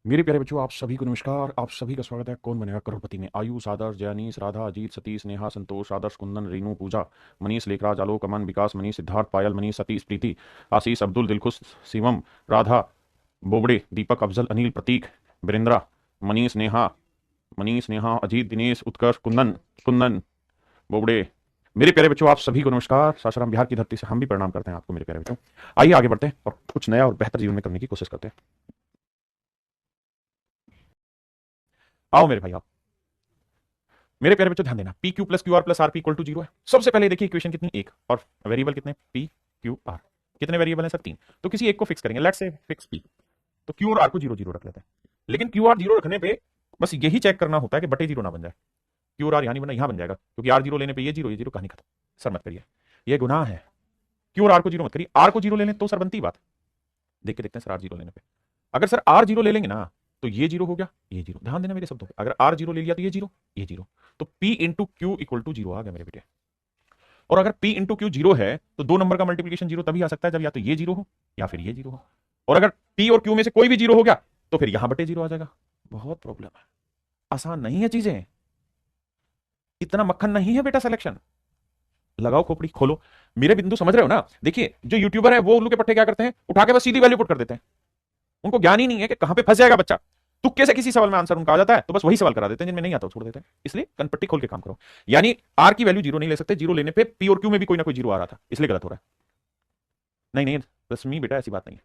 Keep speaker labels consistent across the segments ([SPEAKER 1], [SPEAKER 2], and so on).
[SPEAKER 1] मेरे प्यारे बच्चों, आप सभी को नमस्कार। आप सभी का स्वागत है कौन बनेगा करोड़पति में। आयुष, आदर्श, जयानीश, राधा, अजीत, सतीश, नेहा, संतोष, आदर्श, कुंदन, रीनू, पूजा, मनीष, लेखराज, आलोक, अमन, विकास, मनीष, सिद्धार्थ, पायल, मनीष, सतीश, प्रीति, आशीष, अब्दुल, दिलखुश, शिवम, राधा, बोबड़े, दीपक, अफजल, अनिल, प्रतीक, वीरेंद्रा, मनीष नेहा, अजीत, दिनेश, उत्कर्ष, कुंदन, कुंदन, बोबड़े। मेरे प्यारे बच्चों, आप सभी को नमस्कार। सासाराम बिहार की धरती से हम भी प्रणाम करते हैं आपको मेरे प्यारे बच्चों। आइए आगे बढ़ते हैं और कुछ नया और बेहतर जीवन में करने की कोशिश करते हैं। आओ मेरे भाई, आओ मेरे प्यारे बच्चों, ध्यान देना। P Q plus Q R plus R P equal to zero है। सबसे पहले देखिए इक्वेशन कितनी, एक, और वेरिएबल कितने, पी क्यू आर। कितने वेरिएबल हैं सर, तीन। तो किसी एक को फिक्स करेंगे, लेट्स से फिक्स पी। तो क्यू और आर को जीरो जीरो रख लेते हैं। लेकिन क्यू आर जीरो रखने पे बस यही चेक करना होता है कि बटे जीरो ना बन जाए। क्यू और आर यहाँ नहीं बना, यहाँ बन जाएगा, क्योंकि आर जीरो लेने पे ये जीरो कहानी खत्म। सर मत करिए, ये गुनाह है। क्यू और आर को जीरो मत करिए। आर को जीरो ले लें तो सर बनती बात। देख के देखते हैं सर, आर जीरो लेने पे अगर सर आर जीरो ले लेंगे ना, तो ये जीरो हो गया, ये जीरो। ध्यान देना मेरे शब्दों पे, अगर आर जीरो ले लिया तो ये जीरो, ये जीरो। तो P into Q equal to zero आ गया मेरे बेटे। और अगर पी इंटू क्यू जीरो है तो दो नंबर का मल्टीप्लीकेशन जीरो तभी आ सकता है जब या तो ये जीरो हो या फिर ये जीरो हो। और अगर पी और क्यू में से कोई भी जीरो हो गया तो फिर यहां बटे जीरो आ जाएगा। बहुत प्रॉब्लम है, आसान नहीं है चीजें। इतना मक्खन नहीं है बेटा सिलेक्शन। लगाओ खोपड़ी, खोलो। मेरे बिंदु समझ रहे हो ना। देखिए, जो यूट्यूबर है वो उल्लू के पट्टे क्या करते हैं, उठा के बस सीधी वैल्यू पुट कर देते हैं। उनको ज्ञान ही नहीं है कि कहां पे फंस जाएगा बच्चा। तुक्के से किसी सवाल में आंसर उनका आ जाता है तो बस वही सवाल करा देते हैं, जिनमें नहीं आता छोड़ देते हैं। इसलिए कनपट्टी खोल के काम करो। यानी आर की वैल्यू जीरो नहीं ले सकते, जीरो लेने पे पी और क्यू में भी कोई ना कोई जीरो आ रहा था, इसलिए गलत हो रहा है। नहीं नहीं रश्मि बेटा, ऐसी बात नहीं है।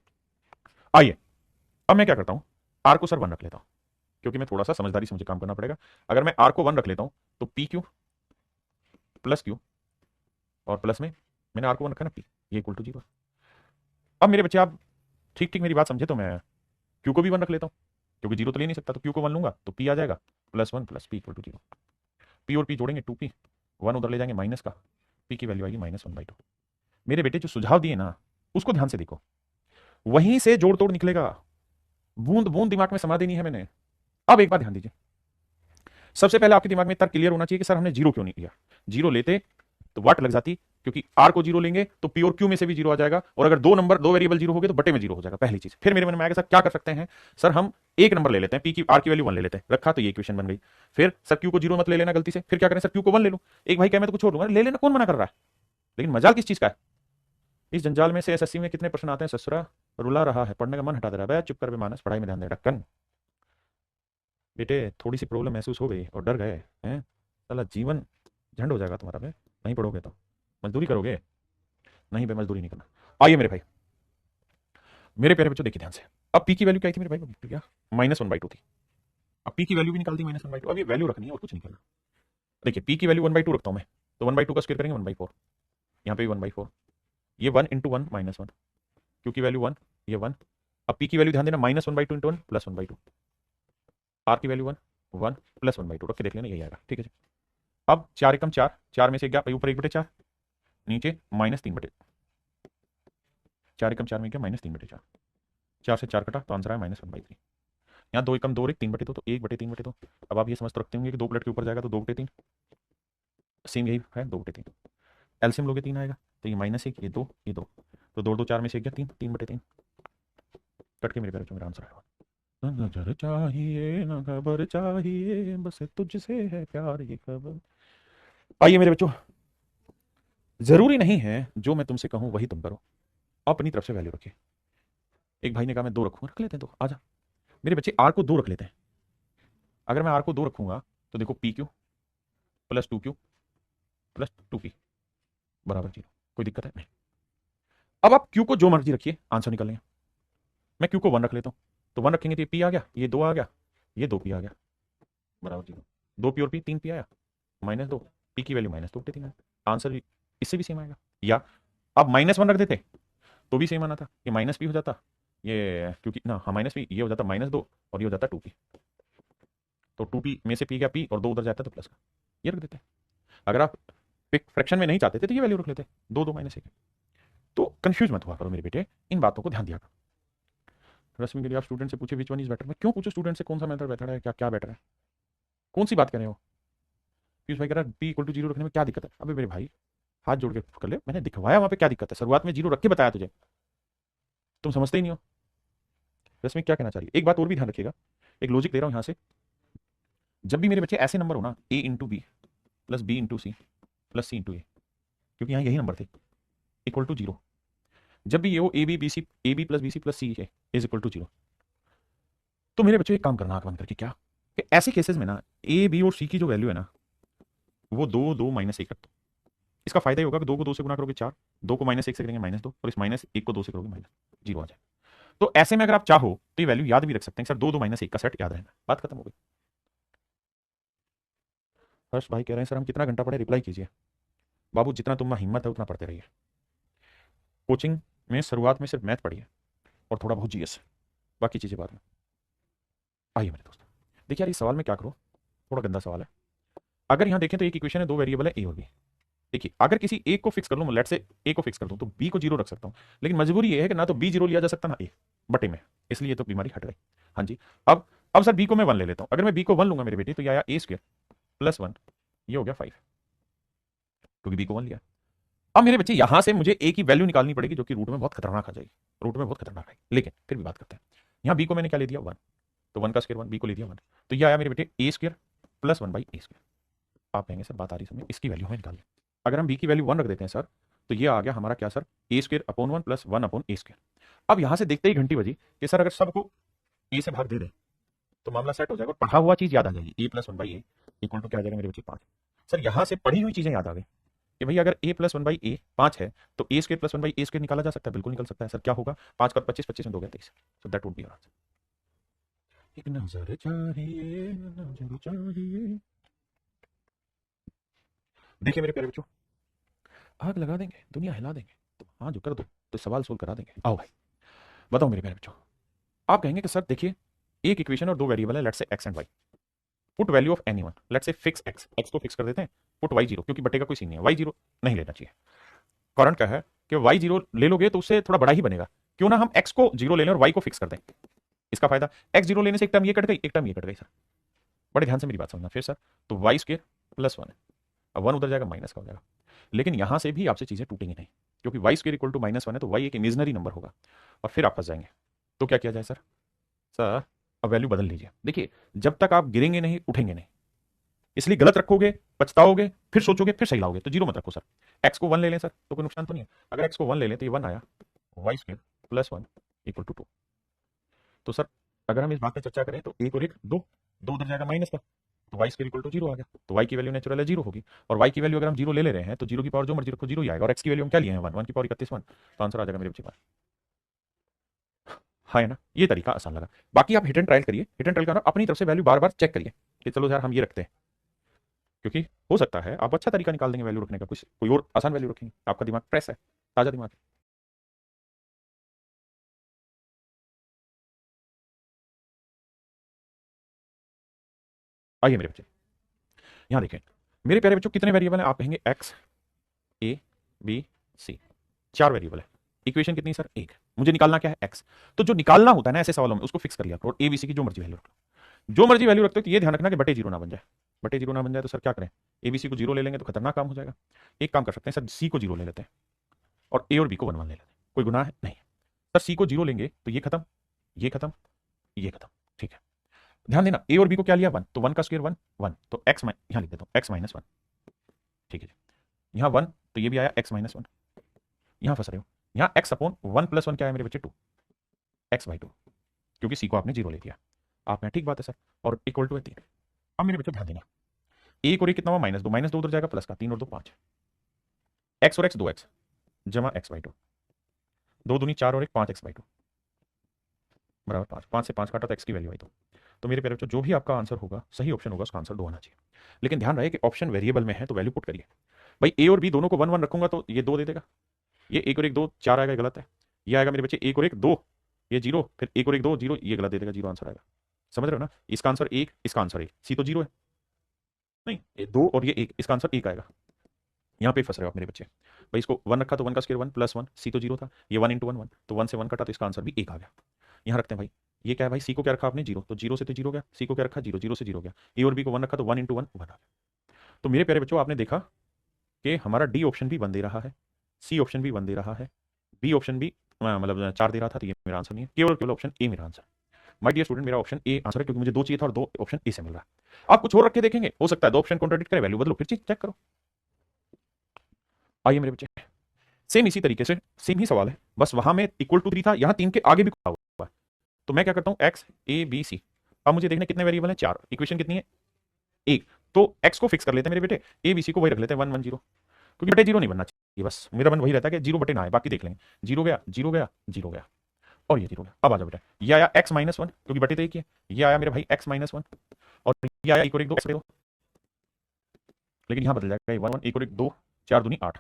[SPEAKER 1] आइए, अब मैं क्या करता हूं, आर को सर वन रख लेता हूं, क्योंकि मैं थोड़ा सा समझदारी से मुझे काम करना पड़ेगा। अगर मैं आर को वन रख लेता हूं तो पी क्यू प्लस क्यू, और प्लस में मैंने आर को वन रखा ना, पी, ये इक्वल टू जीरो। अब मेरे बच्चे आप ठीक ठीक मेरी बात समझे, तो मैं क्यू को भी वन रख लेता हूं, क्योंकि जीरो तो ले नहीं सकता, तो क्यू को वन लूंगा तो पी आ जाएगा plus one plus P equal to zero. P और पी जोड़ेंगे टू पी, वन उधर ले जाएंगे माइनस का, पी की वैल्यू आएगी माइनस वन बाई टू। मेरे बेटे जो सुझाव दिए ना, उसको ध्यान से देखो, वहीं से जोड़ तोड़ निकलेगा। बूंद बूंद दिमाग में समा देनी है मैंने। अब एक बात ध्यान दीजिए, सबसे पहले आपके दिमाग में तर्क क्लियर होना चाहिए कि सर हमने जीरो क्यों नहीं लिया। जीरो लेते तो वाट लग जाती, क्योंकि आर को जीरो लेंगे तो पी और क्यू में से भी जीरो आ जाएगा, और अगर दो नंबर दो वेरिएबल जीरो हो गए तो बटे में जीरो हो जाएगा, पहली चीज। फिर मेरे मन में आएगा सर क्या कर सकते हैं, सर हम एक नंबर ले लेते हैं, पी की आर की वैल्यू वन ले लेते हैं, रखा तो ये इक्वेशन बन गई। फिर सर क्यू को जीरो मत ले लेना गलती से, फिर क्या करें, सर क्यू को वन ले लो। एक भाई कहे मैं तो कुछ और लूंगा, ले लेना, कौन मना कर रहा है। लेकिन मजाल किस चीज का है, इस जंजाल में से एसएससी में कितने प्रश्न आते हैं, ससुरा रुला रहा है, पढ़ने का मन हटा दे रहा है, चुप कर बे मानस, पढ़ाई में ध्यान दे रखन। बेटे थोड़ी सी प्रॉब्लम महसूस हो गई और डर गए हैं, साला जीवन झंड हो जाएगा तुम्हारा बे। नहीं पढ़ोगे तो मजदूरी करोगे, नहीं बे मजदूरी नहीं करना। आइए मेरे भाई, मेरे प्यारे बच्चों देखिए ध्यान से। अब पी की वैल्यू क्या आई थी मेरे भाई, क्या माइनस वन बाई टू थी। अब पी की वैल्यू भी निकाल दी माइनस वन बाई टू। अब ये वैल्यू रखनी है और कुछ नहीं करना। देखिए पी की वैल्यू वन बाई टू रखता हूं मैं, तो वन बाई टू का स्क्वायर करेंगे वन बाई फोर, यहाँ पे भी वन बाई फोर, ये one into one minus one, Q की वैल्यू वन, ये वन। अब पी की वैल्यू ध्यान देना, minus one by two into one plus one by two, R की value one, one plus one by two, रख के देख लेना यही आएगा, ठीक है जी। अब चार एकम चार, चार में से गया ऊपर एक बटे चार, नीचे माइनस तीन बटे, चार एकम चार में गया माइनस तीन बटे चार, चार से चार कटा तो आंसर आया माइनस वन बाई थ्री। यहाँ दो एकम दो और एक तीन बटे दो, तो एक बटे तीन बटे दो। अब आप ये समझ तो रखते होंगे कि दो प्लेट के ऊपर जाएगा तो दो बटे तीन, सेम यही है, दो बटे तीन। एलसीएम लोगे तीन आएगा, तो ये माइनस एक, ये दो, ये दो, तो दो दो चार में से एक गया तीन, तीन बटे तीन, कट के मेरे पैर मेरा आंसर आएगा। न नजर चाहिए न खबर चाहिए, बस तुझसे है प्यार ये खबर। आइए मेरे बच्चों, जरूरी नहीं है जो मैं तुमसे कहूं वही तुम करो, अपनी तरफ से वैल्यू रखिए। एक भाई ने कहा मैं दो रखूंगा, रख लेते हैं दो, आजा। मेरे बच्चे आर को दो रख लेते हैं। अगर मैं आर को दो रखूंगा तो देखो P Q plus two Q plus two P बराबर जीरो, कोई दिक्कत है नहीं। अब आप क्यू को जो मर्जी रखिए, आंसर निकल लेंगे। मैं क्यू को वन रख लेता हूं, तो वन रखेंगे तो ये पी आ गया, ये दो आ गया, ये दो पी आ गया, बराबर जीरो। दो पी और पी, तीन पी आया, माइनस दो, पी की वैल्यू माइनस दो बटे तीन आया, आंसर भी इससे भी सेम आएगा। या अब माइनस वन रख देते तो भी सेम आना था, ये माइनस पी हो जाता, ये क्योंकि ना हाँ माइनस पी, ये हो जाता माइनस दो, और ये हो जाता टू पी, तो टू पी में से पी गया पी, और दो उधर जाता तो प्लस का, ये रख देते। अगर आप फ्रैक्शन में नहीं चाहते थे तो ये वैल्यू रख लेते, दो दो माइनस एक। तो कंफ्यूज मत हुआ करो मेरे बेटे, इन बातों को ध्यान दिया करो। रश्मि के लिए आप स्टूडेंट से पूछे विच वन इज बेटर, मैं क्यों पूछूं स्टूडेंट से कौन सा मेथड बेटर है, क्या क्या बेटर है, कौन सी बात कर रहे हो। पीयूष भाई कह रहा है पी इक्वल टू जीरो रखने में क्या दिक्कत है। अबे मेरे भाई हाथ जोड़ के कर ले, मैंने दिखवाया वहां पे क्या दिक्कत है, शुरुआत में जीरो रख के बताया तुझे, तुम समझते ही नहीं हो। तो इसमें क्या कहना चाहिए, एक बात और भी ध्यान रखिएगा, एक लॉजिक दे रहा हूं यहां से, जब भी मेरे बच्चे ऐसे नंबर हो ना, A into B plus B into C plus C into A, क्योंकि यहाँ यही नंबर थे, इक्वल टू जीरो, जब भी ये हो A B plus B C plus C A is equal to zero, तो मेरे बच्चों एक काम करना आंख बंद करके, क्या कि ऐसे केसेस में ना ए बी और सी की जो वैल्यू है ना, वो दो दो माइनस एक रख दो। इसका फायदा ये होगा कि दो को दो से गुना करोगे चार, दो को माइनस एक से करेंगे माइनस दो, और इस माइनस एक को दो से करोगे माइनस जीरो आ जाए। तो ऐसे में अगर आप चाहो तो ये वैल्यू याद भी रख सकते हैं सर, दो दो माइनस एक का सेट याद रहना, बात खत्म हो गई। हर्ष भाई कह रहे हैं सर हम कितना घंटा पढ़े, रिप्लाई कीजिए। बाबू जितना तुम में हिम्मत है उतना पढ़ते रहिए, कोचिंग में शुरुआत में सिर्फ मैथ पढ़िए और थोड़ा बहुत जीएस, बाकी चीजें बाद में। आइए मेरे दोस्त, देखिए यार इस सवाल में क्या करो, थोड़ा गंदा सवाल है। अगर यहां देखें तो एक इक्वेशन है, दो वेरिएबल है ए और बी। देखिए अगर किसी एक को फिक्स कर लूं, लेट से ए को फिक्स कर दूं, तो बी को जीरो रख सकता हूं, लेकिन मजबूरी ये है कि ना तो बी जीरो लिया जा सकता ना ए बटे में, इसलिए तो बीमारी हट गई। हाँ जी, अब सर बी को मैं वन ले लेता हूं, अगर मैं बी को वन लूंगा मेरे बेटे, तो ये आया ए स्क्वायर प्लस वन, ये हो गया 5, क्योंकि बी को वन लिया। अब मेरे बच्चे यहां से मुझे ए की वैल्यू निकालनी पड़ेगी, जो कि रूट में बहुत खतरनाक आ जाएगी, रूट में बहुत खतरनाक आएगी, लेकिन फिर भी बात करते हैं। यहां बी को मैंने क्या ले दिया, वन, तो वन का स्क्वायर वन, बी को ले दिया वन, तो ये आया मेरे बेटे A square plus one by A square. आप कहेंगे सर बात आ रही समझ, इसकी वैल्यू हमें निकालनी, अगर हम बी की वैल्यू वन रख देते हैं सर, तो ये आ गया हमारा क्या sir, A square upon one plus one upon A square. अब यहां से देखते ही घंटी बजी कि सर अगर सबको ए से भाग दे दें तो मामला सेट हो जाएगा, पढ़ा हुआ चीज याद आ जाएगी, A plus one by A equal to क्या आ जाएगा मेरे बच्चे, पांच। सर यहां से पढ़ी हुई चीजें याद आ गई कि भैया अगर A plus one by A पांच है, तो A square plus one by A square निकाला जा सकता है, बिल्कुल निकल सकता है। सर क्या होगा, पांच का पच्चीस, पच्चीस में दो गया 23, so that would be answer. एक नजर चाहिए, नजर चाहिए। देखिए मेरे प्यारे बच्चों, आग लगा देंगे, दुनिया हिला देंगे, तो हाँ जो कर दो तो सवाल सोल्व करा देंगे। आओ भाई बताओ मेरे प्यारे बच्चों, आप कहेंगे कि सर देखिए एक इक्वेशन और दो वेरिएबल है, let's say X and Y, put value of any one, let's say fix X, X को फिक्स कर देते हैं, पुट वाई जीरो, क्योंकि बटे का कोई सीन नहीं है, वाई जीरो नहीं लेना चाहिए। कारण क्या है कि वाई जीरो ले लोगे तो उससे थोड़ा बड़ा ही बनेगा, क्यों ना हम एक्स को जीरो ले लें और वाई को फिक्स कर दें। इसका फायदा, एक्स जीरो लेने से एक टर्म ये कट गई, एक टर्म ये कट गई सर, बड़े ध्यान से मेरी बात समझना। फिर सर तो वाई स्क्वायर प्लस वन है, अब वन उधर जाएगा माइनस का हो जाएगा, लेकिन यहां से भी आपसे चीजें टूटेंगी नहीं, क्योंकि Y square equal to minus one है, तो वाई एक इमेजनरी नंबर होगा, और फिर आप फंस जाएंगे। तो क्या किया जाए सर, सर अब वैल्यू बदल लीजिए। देखिए जब तक आप गिरेंगे नहीं उठेंगे नहीं, इसलिए गलत रखोगे पछताओगे, फिर सोचोगे फिर सही लाओगे, तो जीरो मत रखो सर, एक्स को वन ले लें सर तो कोई नुकसान तो नहीं है। अगर एक्स को वन ले लें तो ये वन आया, Y square plus one equal to two. तो सर अगर हम इस बात पे चर्चा करें तो एक और एक दो, दो उधर जाएगा माइनस का, तो Y square equal to zero आ गया, तो वाई की वैल्यू नेचुरल है जीरो होगी, और वाई की वैल्यू अगर हम जीरो ले रहे हैं तो जीरो की पावर जो मर्जी रखो जीरो ही आएगा, और एक्स की वैल्यू हम क्या लिए हैं वन, वन की पावर 31 वन, तो आंसर आ जाएगा मेरे बच्चे पास। हाँ है ना, ये तरीका आसान लगा। बाकी आप हिट एंड ट्रायल करिए, हिट एंड ट्रायल करना, अपनी तरफ से वैल्यू बार बार चेक करिए कि चलो यार हम ये रखते हैं, क्योंकि हो सकता है आप अच्छा तरीका निकाल देंगे वैल्यू रखने का, कुछ कोई और आसान वैल्यू रखेंगे, आपका दिमाग फ्रेश है, ताजा दिमाग है। आइए मेरे बच्चे यहाँ देखें, मेरे प्यारे बच्चों कितने वेरिएबल हैं, आप कहेंगे एक्स ए बी सी, चार वेरिएबल है, इक्वेशन कितनी सर एक, मुझे निकालना क्या है एक्स, तो जो निकालना होता है ना ऐसे सवालों में उसको फिक्स कर लिया करो, और ए बी सी की जो मर्जी वैल्यू रख लो, जो मर्जी वैल्यू रखते हो, तो ये ध्यान रखना कि बटे जीरो ना बन जाए, बटे जीरो ना बन जाए तो सर क्या करें, एबीसी को जीरो ले लेंगे तो खतरनाक काम हो जाएगा। एक काम कर सकते हैं सर, सी को जीरो ले लेते हैं और ए और बी को वन वन ले लेते हैं, कोई गुनाह है नहीं। सर सी को जीरो लेंगे तो ये खत्म, ये खत्म, ये खत्म, ठीक है। ध्यान देना ए और बी को क्या लिया वन, तो वन का स्क्वायर वन वन, तो एक्स यहां लिख देता हूं एक्स माइनस वन, ठीक है जी। यहाँ वन तो ये भी आया एक्स माइनस वन, यहां फंस रहे हो, यहाँ x upon one plus one क्या है मेरे बच्चे टू, एक्स बाई टू, क्योंकि सी को आपने जीरो ले दिया। आप में ठीक बात है सर, और इक्वल टू है तीन। अब मेरे बच्चों ध्यान देना, एक और एक कितना हुआ माइनस दो उधर जाएगा प्लस का, तीन और दो पांच, एक्स और एक्स दो एक्स जमा एक्स बाई टू, दो दूनी चार और एक पांच एक्स बाई टू बराबर पांच, पांच से पांच काटा तो एक्स की वैल्यू आई दो। तो मेरे प्यारे बच्चों जो भी आपका आंसर होगा सही ऑप्शन होगा उसका आंसर दो आना चाहिए, लेकिन ध्यान रहे कि ऑप्शन वेरिएबल में है तो वैल्यू पुट करिए। भाई ए और बी दोनों को वन वन रखूंगा तो ये दो दे देगा, ये एक और एक दो चार आएगा, गलत है। ये आएगा मेरे बच्चे एक और एक दो, ये जीरो, फिर एक और एक दो जीरो, ये गलत दे देगा, जीरो आंसर आएगा। समझ रहे हो ना, इसका आंसर एक, इसका आंसर एक, सी तो जीरो है नहीं, ये दो और ये एक, इसका आंसर एक आएगा। यहाँ पे फंस रहे हो आप मेरे बच्चे, भाई इसको वन रखा तो वन का स्क्वायर वन प्लस वन, सी तो जीरो था, ये वन इंटू वन वन, तो वन से वन कटा तो इसका आंसर भी एक आ गया। यहाँ रखते हैं भाई, ये क्या है भाई, सी को क्या रखा आपने जीरो, तो जीरो से तो जीरो गया, सी को क्या रखा जीरो, जीरो से जीरो गया, ए और बी को वन रखा तो वन इंटू वन वन आ गया। तो मेरे प्यारे बच्चों आपने देखा कि हमारा डी ऑप्शन भी वन दे रहा है, सी ऑप्शन भी वन दे रहा है, बी ऑप्शन भी मतलब 4 दे रहा था, तो ये मेरा आंसर नहीं है, केवल केवल ऑप्शन ए मेरा आंसर। माय डियर स्टूडेंट, मेरा ऑप्शन ए आंसर है, क्योंकि मुझे 2 चाहिए था और 2 ऑप्शन ए से मिल रहा है। आप कुछ और रख के देखेंगे, हो सकता है 2 ऑप्शन कॉन्ट्राडिक्ट करे, वैल्यू बदलो, फिर चीज चेक करो। आइए मेरे बच्चे, सेम इसी तरीके से सेम ही सवाल है, बस वहां में इक्वल टू 3 था, यहाँ 3 के आगे भी हुआ है। तो मैं क्या करता हूँ, एक्स ए बी सी। अब मुझे देखना कितने वेरिएबल हैं, 4। इक्वेशन कितनी है, 1। तो एक्स को फिक्स कर लेते हैं मेरे बेटे, ए बी सी को वही रख लेते हैं 1 1 0, क्योंकि बटे जीरो नहीं बनना चाहिए, बस मेरा मन वही रहता है कि जीरो बटे ना आए, बाकी देख लेंगे। जीरो गया, जीरो गया, जीरो गया, और ये जीरो गया। अब आ जाओ बेटा, ये आया एक्स माइनस वन, क्योंकि बटे तो एक ही है, ये आया मेरे भाई एक्स माइनस वन, और ये आया एक और एक दो, लेकिन यहाँ बदल जाएगा, 1 1 एक और एक दो, 4 दूनी 8।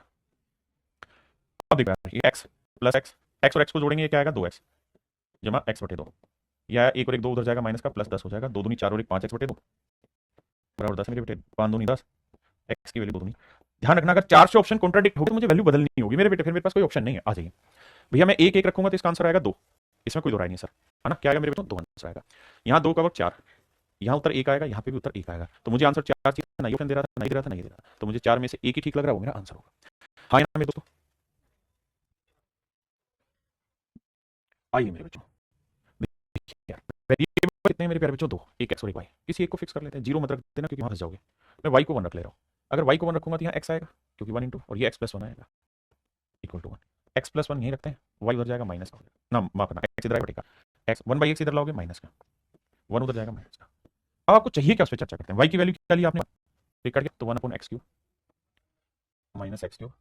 [SPEAKER 1] अब देखो यार, ये एक्स प्लस एक्स, एक्स और एक्स को जोड़ेंगे, ये क्या आएगा, 2x जमा एक्स बटे 2। यह आया एक और एक दो, उधर जाएगा माइनस का, प्लस 10 हो जाएगा, 2 दूनी 4 और एक 5 एक्स बटे 2 बराबर 10 मेरे बेटे, 5 दूनी 10, एक्स की वैल्यू 2 दूनी। ध्यान रखना, अगर 4 से ऑप्शन कॉन्ट्राडिक्ट हो गए तो मुझे वैल्यू बदलनी होगी मेरे बेटे, फिर मेरे पास कोई ऑप्शन नहीं है। आ जाइए भैया, मैं एक एक रखूंगा तो इसका आंसर आएगा 2, इसमें कोई दो राय नहीं सर, है ना। क्या आएगा मेरे बेटे, 2 आंसर आएगा। यहाँ 2 का वर्ग 4, यहाँ उत्तर 1 आएगा, यहाँ पे भी उत्तर 1 आएगा, तो मुझे आंसर 4 चाहिए, नहीं ऑप्शन दे रहा था, नहीं दे रहा था, नहीं दे रहा था, तो मुझे 4 में से एक ही ठीक लग रहा है, वो मेरा आंसर होगा। हाँ ना मेरे दोस्तों, आइए मेरे बच्चों, देखिए यार, वेरिएबल कितने हैं मेरे प्यारे बच्चों, 2, एक एक्स और एक वाई। किसी एक को फिक्स कर लेते हैं, जीरो मत रख देना, क्योंकि वहां फंस जाओगे। मैं वाई को 1 रख ले रहा हूँ। अगर वाई को 1 रखूंगा तो यहाँ एक्स आएगा, क्योंकि 1 इंटू, और ये एक्स प्लस 1 आएगा इक्वल टू 1। एक्स प्लस 1 यहीं रखते हैं, वाई उधर जाएगा माइनस का, ना माफ करना, एक्स इधर आएगा बटेगा, एक्स 1 बाई एक्स इधर लाओगे माइनस का, 1 उधर जाएगा माइनस का। अब आपको चाहिए क्या, उस पर चर्चा करते हैं। वाई की वैल्यू क्या ली आपने, कट गया, तो 1 upon x cube minus x cube,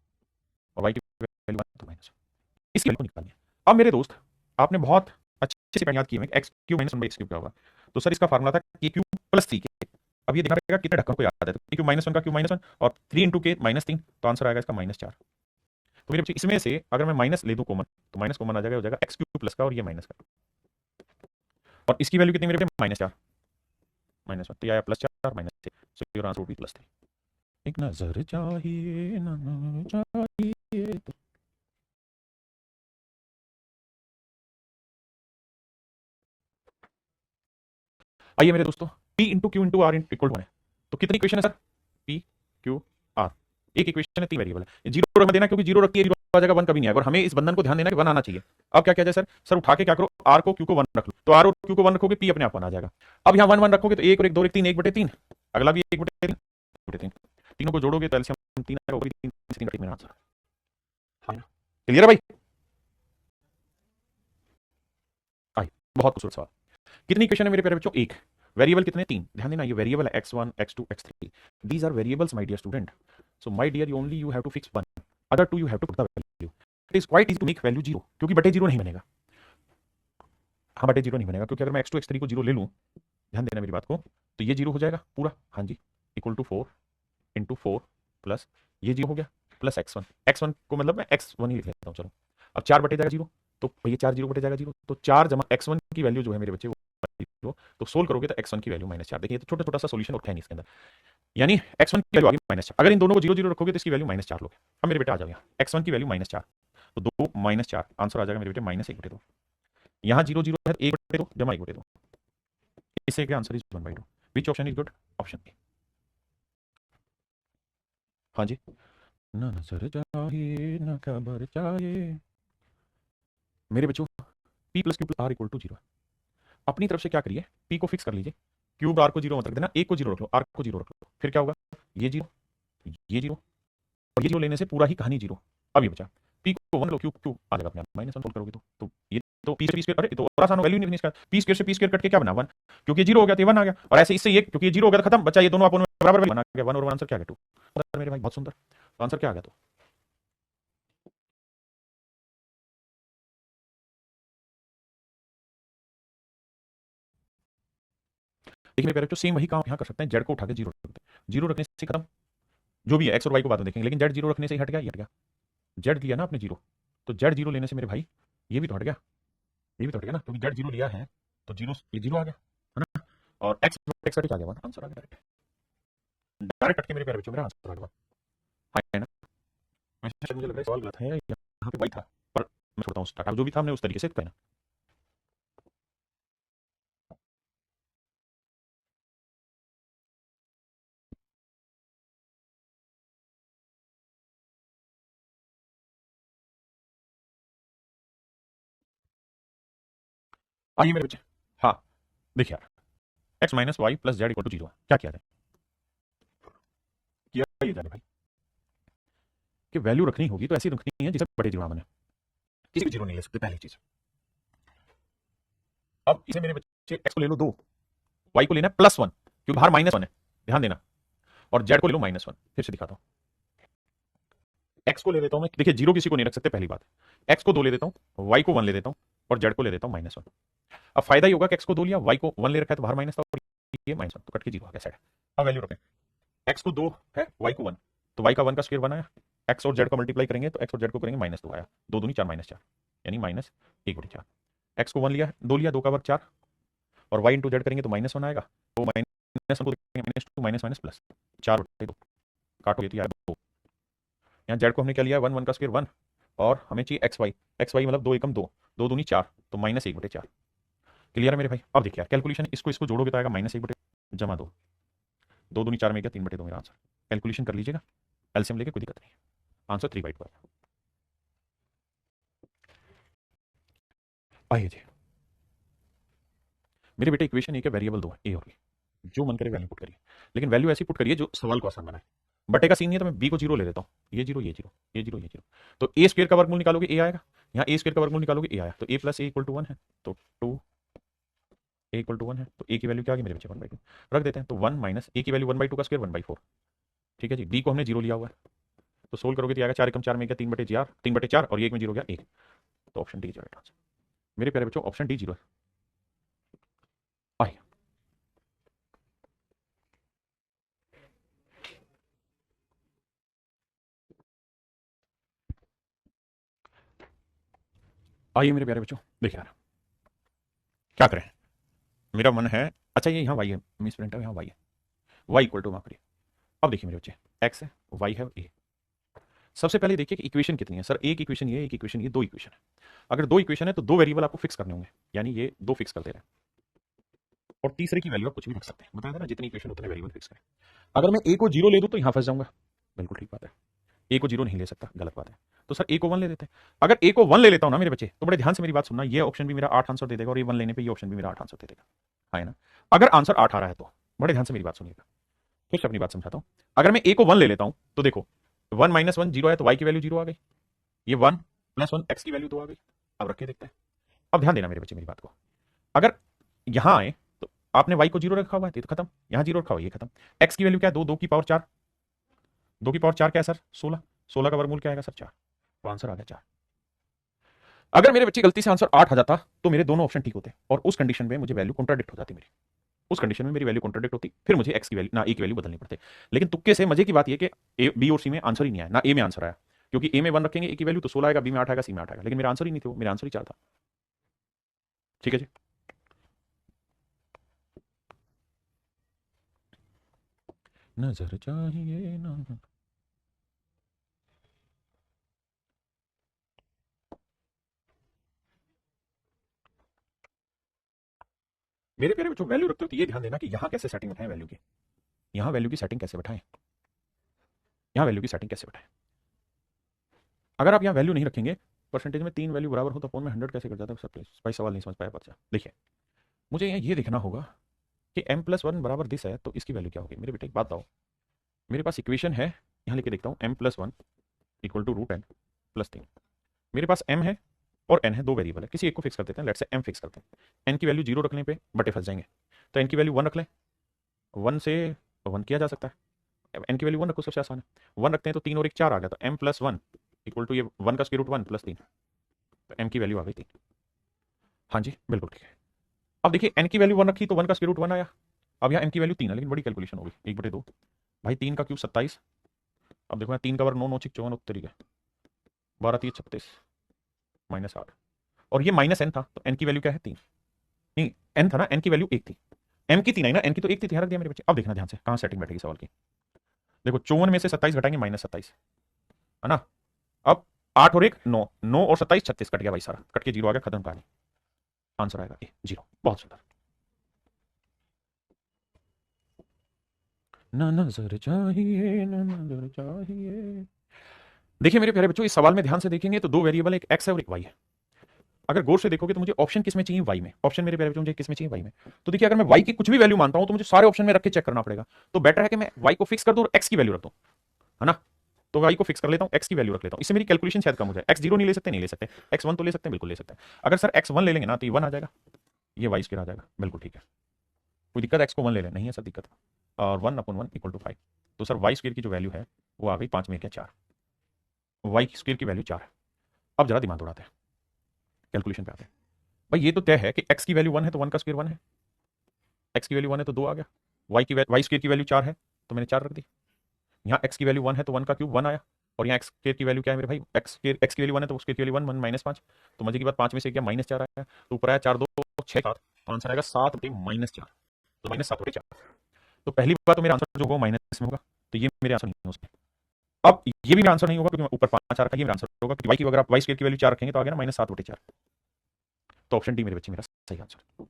[SPEAKER 1] और वाई की वैल्यू 1 तो माइनस, इसकी वैल्यू को निकालिए। अब मेरे दोस्त, आपने बहुत अच्छे से याद किए हैं, x cube minus 1 by x cube क्या होगा, तो सर इसका फार्मूला था के क्यूब प्लस 3 के। अब ये देखना पड़ेगा कितने ढक्कन को याद है, तो के क्यूब माइनस 1 का क्यूब माइनस 1, और 3 इंटू के माइनस 3, तो आंसर आएगा इसका माइनस 4। तो मेरे बच्चे, इसमें से अगर मैं माइनस ले दूं कॉमन, तो माइनस कॉमन आ जाएगा, हो जाएगा एक्स क्यूब प्लस का, और ये माइनस का, और इसकी वैल्यू कितनी मेरे बच्चे, माइनस 4, माइनस 1, तो ये आया plus 4 minus 3, so your answer would be plus 3। एक नजर चाहिए ना चाहिए तो। आइए मेरे दोस्तों, P into Q into R equal to 1 है, तो कितनी इक्वेशन है सर, P Q R, एक इक्वेशन है, 3 वेरिएबल है। जीरो रख देना, क्योंकि जीरो रखती है जीरो आ जाएगा, 1 कभी नहीं आएगा, और हमें इस बंधन को ध्यान देना कि 1 आना चाहिए। अब क्या किया जाए सर, उठा के क्या करो, R को Q को 1 रख लो, तो R और Q को 1 रखोगे, P अपने आप 1 आ जाएगा। अब यहाँ 1 1 रखोगे तो 1 और 1 2 1 3, 1/3, अगला भी 1/3, तीनों को जोड़ोगे तो एलसीएम 3 आएगा, ऊपरी 3 से 3 मेरा आंसर। क्लियर है भाई, आई बहुत खूबसूरत सवाल। कितनी इक्वेशन है मेरे प्यारे बच्चों, एक। वेरिएबल कितने, 3। ध्यान देना, ये वेरिएबल है x1 x2 x3, these are variables my dear student. So my dear, you only you have to fix one, other two you have to put the value. It is quite easy to make value zero, क्योंकि बटे zero नहीं बनेगा। हाँ, बटे zero नहीं बनेगा, क्योंकि अगर मैं x2 x3 को जीरो ले लूँ, ध्यान देना मेरी बात को, तो ये जीरो हो जाएगा पूरा, हाँ जी, इक्वल टू 4 इंटू 4 प्लस ये जीरो हो गया, प्लस x1 को मतलब मैं x1 ही लिख लेता हूँ, चलो। अब 4 बटे जाएगा जीरो, तो ये 4 जीरो बटे जाएगा जीरो, तो 4 जमा x1 की वैल्यू जो है मेरे बच्चे, वो तो सोल्व करोगे तो x1 की वैल्यू -4। देखिए, तो छोटा छोटा सा सोल्यूशन होता है नहीं इसके अंदर, यानी x1 की वैल्यू आ गई -4। अगर इन दोनों को जीरो जीरो रखोगे तो इसकी वैल्यू -4 लोगे। अब मेरे बेटा आ जाओ यहाँ, x1 की वैल्यू -4, तो 2 -4 आंसर आ जाएगा मेरे बेटे -1/2। यहाँ जीरो जीरो है, 1/2 जमा 1/2, इससे क्या answer is 1/2। Which option is good, option A. हाँ जी, ना नजर चाहिए ना खबर चाहिए मेरे बच्चों, p plus Q plus R equal to 0। अपनी तरफ से क्या करिए, p को फिक्स कर लीजिए, क्यूब आर को जीरो मत रख देना, एक को जीरो रख लो, आर को जीरो रख लो, फिर क्या होगा, ये जीरो, ये जीरो, और ये जीरो लेने से पूरा ही कहानी जीरो। अब ये बचा, p को 1 लो, क्यू क्यू आ जाएगा अपने आप, -1 सोल्व करोगे तो ये तो p से p स्क्वायर, अरे तो और आसान, वैल्यू नहीं इसका, p स्क्वायर से p स्क्वायर कट के क्या बना 1, क्योंकि जीरो हो गया तो 1 आ गया, और ऐसे इससे ये, क्योंकि ये जीरो हो गया तो खत्म, बचा ये दोनों आपस में बराबर बना गया, 1 और 1 आंसर क्या गया 2। मेरे भाई बहुत सुंदर, आंसर क्या आ गया, तो देखिए मेरे प्यारे बच्चों, सेम वही काम यहाँ कर सकते हैं, जेड को उठा के जीरो रख देते हैं, जीरो रखने से खत्म, जो भी है एक्स और वाई को बाद में देखेंगे, लेकिन जेड जीरो रखने से ही हट गया, ये हट गया, जेड लिया ना आपने जीरो, तो जेड जीरो लेने से मेरे भाई ये भी तो हट गया, ये भी तो हट गया ना, क्योंकि जेड जीरो लिया है, तो जीरो ये जीरो आ गया, है ना, और एक्स एक्स कट आ गया, आंसर आ गया डायरेक्ट, डायरेक्ट कट के मेरे प्यारे बच्चों मेरा आंसर आ गया। हाँ, है ना, वैसे मुझे लग रहा है सवाल गलत है, यहाँ पे वही था, पर मैं छोड़ता हूँ स्टार्ट, जो भी था हमने उस तरीके से कहना। आइए मेरे बच्चे, हाँ देखिए यार, X minus Y plus Z equal to zero, क्या किया जाए? किया ये जाने भाई कि वैल्यू रखनी होगी तो ऐसी रखनी है जिसे बड़े जीरो बने, किसी भी जीरो नहीं ले सकते, पहली चीज। अब इसे मेरे बच्चे एक्स को ले लो दो, वाई को लेना है प्लस वन क्योंकि बाहर माइनस वन है, ध्यान देना, और जेड को ले लो माइनस वन। फिर से दिखाता हूं, एक्स को ले लेता हूं मैं, देखिए जीरो किसी को नहीं रख सकते पहली बात, एक्स को दो ले देता हूं, वाई को वन ले देता हूं, और जेड को ले देता हूं माइनस वन। अब फायदा ये होगा कि एक्स को दो लिया, वाई को वन ले रखा है तो बाहर माइनस था, और ये माइनस वन, तो कट के जीरो आ गया साइड। अब वैल्यू रखें, एक्स को दो है, वाई को वन, तो वाई का वन का स्क्वायर वन आया, एक्स और जेड का मल्टीप्लाई करेंगे तो एक्स और जेड को करेंगे माइनस दो आया, दो दूनी चार माइनस चार, यानी माइनस एक बटे चार। एक्स को वन लिया, दो लिया, दो का वर्ग चार, और वाई इंटू जेड करेंगे तो माइनस वन आएगा, तो माइनस वन को minus two minus minus plus चार बटे दो, काटोगे तो यार दो। यहाँ जेड को हमने क्या लिया, वन, वन का स्क्वायर वन, और हमें चाहिए एक्स वाई मतलब दो एकम दो, दो दूनी चार, तो माइनस एक बटे चार। क्लियर है मेरे भाई? अब देखिए यार कैलकुलेशन, इसको इसको जोड़ोगे तो आएगा माइनस एक बटे जमा दो, दो दूनी चार में गया तीन बटे दो मेरा आंसर। कैलकुलेशन कर लीजिएगा, एलसीएम लेके कोई दिक्कत नहीं, आंसर 3/2 आएगा। आइए जी मेरे बेटे, इक्वेशन एक है, वेरिएबल दो है, ए और बी, जो मन करे वैल्यू पुट करिए, लेकिन वैल्यू ऐसी पुट करिए जो सवाल को आसान बनाए। बटे का सीन नहीं है तो मैं बी को जीरो ले लेता हूँ, ये जीरो ये जीरो ये जीरो ये जीरो, तो ए स्क्वायर का वर्गमूल निकालोगे ए आएगा, यहाँ ए स्क्वायर का वर्गमूल निकालोगे ए आया, तो A plus A equal to one है, तो two A equal to one है, तो ए की वैल्यू क्या आ गई मेरे बच्चे, 1/2 रख देते हैं, तो वन माइनस ए की वैल्यू 1/2 का स्क्वायर 1/4। ठीक है जी, बी को हमने जीरो लिया हुआ है, तो सोल्व करोगे तो आएगा चार एकम चार में गया तीन बटे चार, तीन बटे चार, और ये एक में जीरो गया एक, तो ऑप्शन डी राइट आंसर मेरे प्यारे बच्चों, ऑप्शन डी जीरो है। आइए आइए मेरे प्यारे बच्चों, देखिए यार क्या करें, मेरा मन है, अच्छा ये यहाँ वाई है, मिस प्रिंट है, यहाँ वाई है, वाई इक्वल टू, माफ करिए। अब देखिए मेरे बच्चे, एक्स है, वाई है, ए। सबसे पहले देखिए कि इक्वेशन कितनी है सर, एक इक्वेशन ये, एक इक्वेशन ये, दो इक्वेशन है। अगर दो इक्वेशन है तो दो वेरिएबल आपको फिक्स करने होंगे, यानी ये दो फिक्स कर दे रहे हैं, और तीसरे की वैल्यू आप कुछ भी रख सकते हैं, बताया था ना, जितनी इक्वेशन उतने वेरिएबल फिक्स करें। अगर मैं ए को जीरो ले दूं तो यहां फंस जाऊंगा, बिल्कुल ठीक बात है, ए को जीरो नहीं ले सकता, गलत बात है, तो सर ए को वन ले देते हैं। अगर ए को वन ले लेता हूं ना मेरे बच्चे, तो बड़े ध्यान से मेरी बात सुनना, ये ऑप्शन भी मेरा 8 आंसर दे देगा, और ये वन लेने पे ये ऑप्शन भी मेरा 8 आंसर दे देगा, है ना? अगर आंसर 8 आ रहा है तो बड़े ध्यान से मेरी बात सुनिएगा, फिर से अपनी बात समझाता हूं। अगर मैं ए को वन ले लेता हूं तो देखो, वन माइनस वन जीरो है, तो वाई की वैल्यू जीरो आ गई, ये वन प्लस वन एक्स की वैल्यू दो आ गई। अब रख के देखते हैं, अब ध्यान देना मेरे बच्चे मेरी बात को, अगर यहां आए तो आपने वाई को जीरो रखा हुआ है, तो खत्म, यहां जीरो रखा हुआ, ये खत्म। एक्स की वैल्यू क्या है, दो, दो की पावर चार, दो की पावर चार क्या है सर, 16, 16 का वर्गमूल क्या आएगा सर, चार, तो आंसर आ गया चार। अगर मेरे बच्चे गलती से आंसर 8 आ जाता तो मेरे दोनों ऑप्शन ठीक होते, और उस कंडीशन में मुझे वैल्यू कॉन्ट्राडिक्ट हो जाती मेरी, उस कंडीशन में मेरी वैल्यू कॉन्ट्राडिक्ट होती, फिर मुझे एक्स की वैल्यू ना ए की वैल्यू बदलनी पड़ती। लेकिन तुक्के से मजे की बात यह कि ए बी और सी में आंसर ही नहीं आया, ना ए में आंसर आया, क्योंकि ए में वन रखेंगे ए की वैल्यू तो 16 आएगा, बी में 8 आएगा, सी में 8 आएगा, लेकिन मेरा आंसर ही नहीं थी वो, मेरा आंसर ही 4 था। ठीक है जी, नजर चाहिए ना, मेरे प्यारे बच्चों वैल्यू रखते हो तो ये ध्यान देना कि यहां कैसे सेटिंग बैठाएं वैल्यू की, यहां वैल्यू की सेटिंग कैसे बैठाएं, यहां वैल्यू की सेटिंग कैसे बैठाएं। अगर आप यहां वैल्यू नहीं रखेंगे, परसेंटेज में तीन वैल्यू बराबर हो तो फोन में 100 कैसे कर जाता है सब, भाई सवाल नहीं समझ पाया बच्चा। देखिए मुझे यहाँ ये देखना होगा कि m प्लस वन बराबर दिस है, तो इसकी वैल्यू क्या होगी मेरे बेटे, एक बात बताओ, मेरे पास इक्वेशन है, यहाँ लेके देखता हूँ, m plus one equal to root N plus तीन, मेरे पास m है और n है, दो वेरिएबल है, किसी एक को फिक्स कर देते हैं, लेट से m फिक्स करते हैं, n की वैल्यू जीरो रखने पे बटे फंस जाएंगे, तो n की वैल्यू वन रख लें, वन से वन किया जा सकता है, n की वैल्यू वन रखो, सबसे आसान है, वन रखते हैं तो तीन और एक चार आ गया, तो m plus one equal to ये वन का स्क्वायर रूट वन प्लस तीन, तो m की वैल्यू आ गई तीन। हाँ जी बिल्कुल ठीक है। अब देखिए n की वैल्यू वन रखी तो वन का स्क्वायर रूट वन आया, अब यहाँ m की वैल्यू तीन है, लेकिन बड़ी कैलकुलेशन होगी, एक बटे दो, भाई तीन का क्यूब 27, अब देखो यहाँ तीन का वर्ग 9, 9 6 54 उत्तरी है, 12 3 36 माइनस 8, और ये माइनस n था, तो n की वैल्यू क्या है, तीन, नहीं n था ना, n की वैल्यू एक थी, m की तीन आई ना, n की तो एक थी, ध्यान रख दिया मेरे बच्चे। अब देखना ध्यान से कहाँ सेटिंग बैठेगी सवाल की, देखो 54 में से 27 घटाएंगे माइनस 27, है ना, अब 8 और एक 9, 9 और 27 36, कट गया भाई सारा, कट के जीरो आ गया, खत्म कहानी, आंसर आएगा ए जीरो। बहुत सुंदर, ना नजर चाहिए ना नजर चाहिए। देखिए मेरे प्यारे बच्चों, इस सवाल में ध्यान से देखेंगे तो दो वेरिएबल, एक एक्स है और एक वाई है, अगर गौर से देखोगे तो मुझे ऑप्शन किस में चाहिए, वाई में। ऑप्शन मेरे प्यारे बच्चों मुझे किस में चाहिए, वाई में। तो देखिए अगर मैं वाई की कुछ भी वैल्यू मानता हूं तो मुझे सारे ऑप्शन में रख के चेक करना पड़ेगा। तो बेटर है कि मैं वाई को फिक्स कर दूं और एक्स की वैल्यू रख दूं, है ना। तो वाई को फिक्स कर लेता हूं, एक्स की वैल्यू रख लेता हूं, इससे मेरी कैलकुलेशन शायद कम हो जाए। एक्स जीरो नहीं ले सकते, नहीं ले सकते। एक्स वन तो ले सकते हैं, बिल्कुल ले सकते हैं। अगर सर एक्स वन ले लेंगे ना तो ये वन आ जाएगा, ये वाई स्क्वायर आ जाएगा, बिल्कुल ठीक है। कोई दिक्कत, एक्स को वन ले लें, नहीं है सर दिक्कत। और 1/1 = 5। तो सर वाई स्क्वायर की जो वैल्यू है वो आ गई 5 में क्या 4, वाई स्क्वायर की वैल्यू 4 है। अब जरा दिमाग दौड़ाते हैं, कैलकुलेशन पे आते हैं। भाई ये तो तय है कि एक्स की वैल्यू 1 है तो 1 का स्क्वायर 1 है, एक्स की वैल्यू 1 है तो 2 आ गया। वाई स्क्वायर की वैल्यू 4 है तो मैंने 4 रख दी। यहाँ एक्स की वैल्यू 1 है तो 1 का क्यूब 1 आया, और यहाँ एक्स स्क्वायर की वैल्यू क्या है मेरे भाई, एक्स की वैल्यू 1 है तो स्क्वायर की वैल्यू 1 -5। तो मजे की बात 5 में से क्या -4 आया, तो ऊपर आया 4 2 6 7, आंसर आएगा 7/-4, तो -7/4। तो पहली बात तो मेरा आंसर जो होगा माइनस में होगा, तो ये मेरे आंसर नहीं हो सकते। अब ये भी मेरा आंसर नहीं होगा क्योंकि ऊपर 5 आ रखा है, ये मेरा आंसर होगा क्योंकि वाई की अगर आप वाई स्क्वायर की वैल्यू 4 रखेंगे तो आ गया ना -7/4। तो ऑप्शन डी मेरे बच्चे मेरा सही आंसर।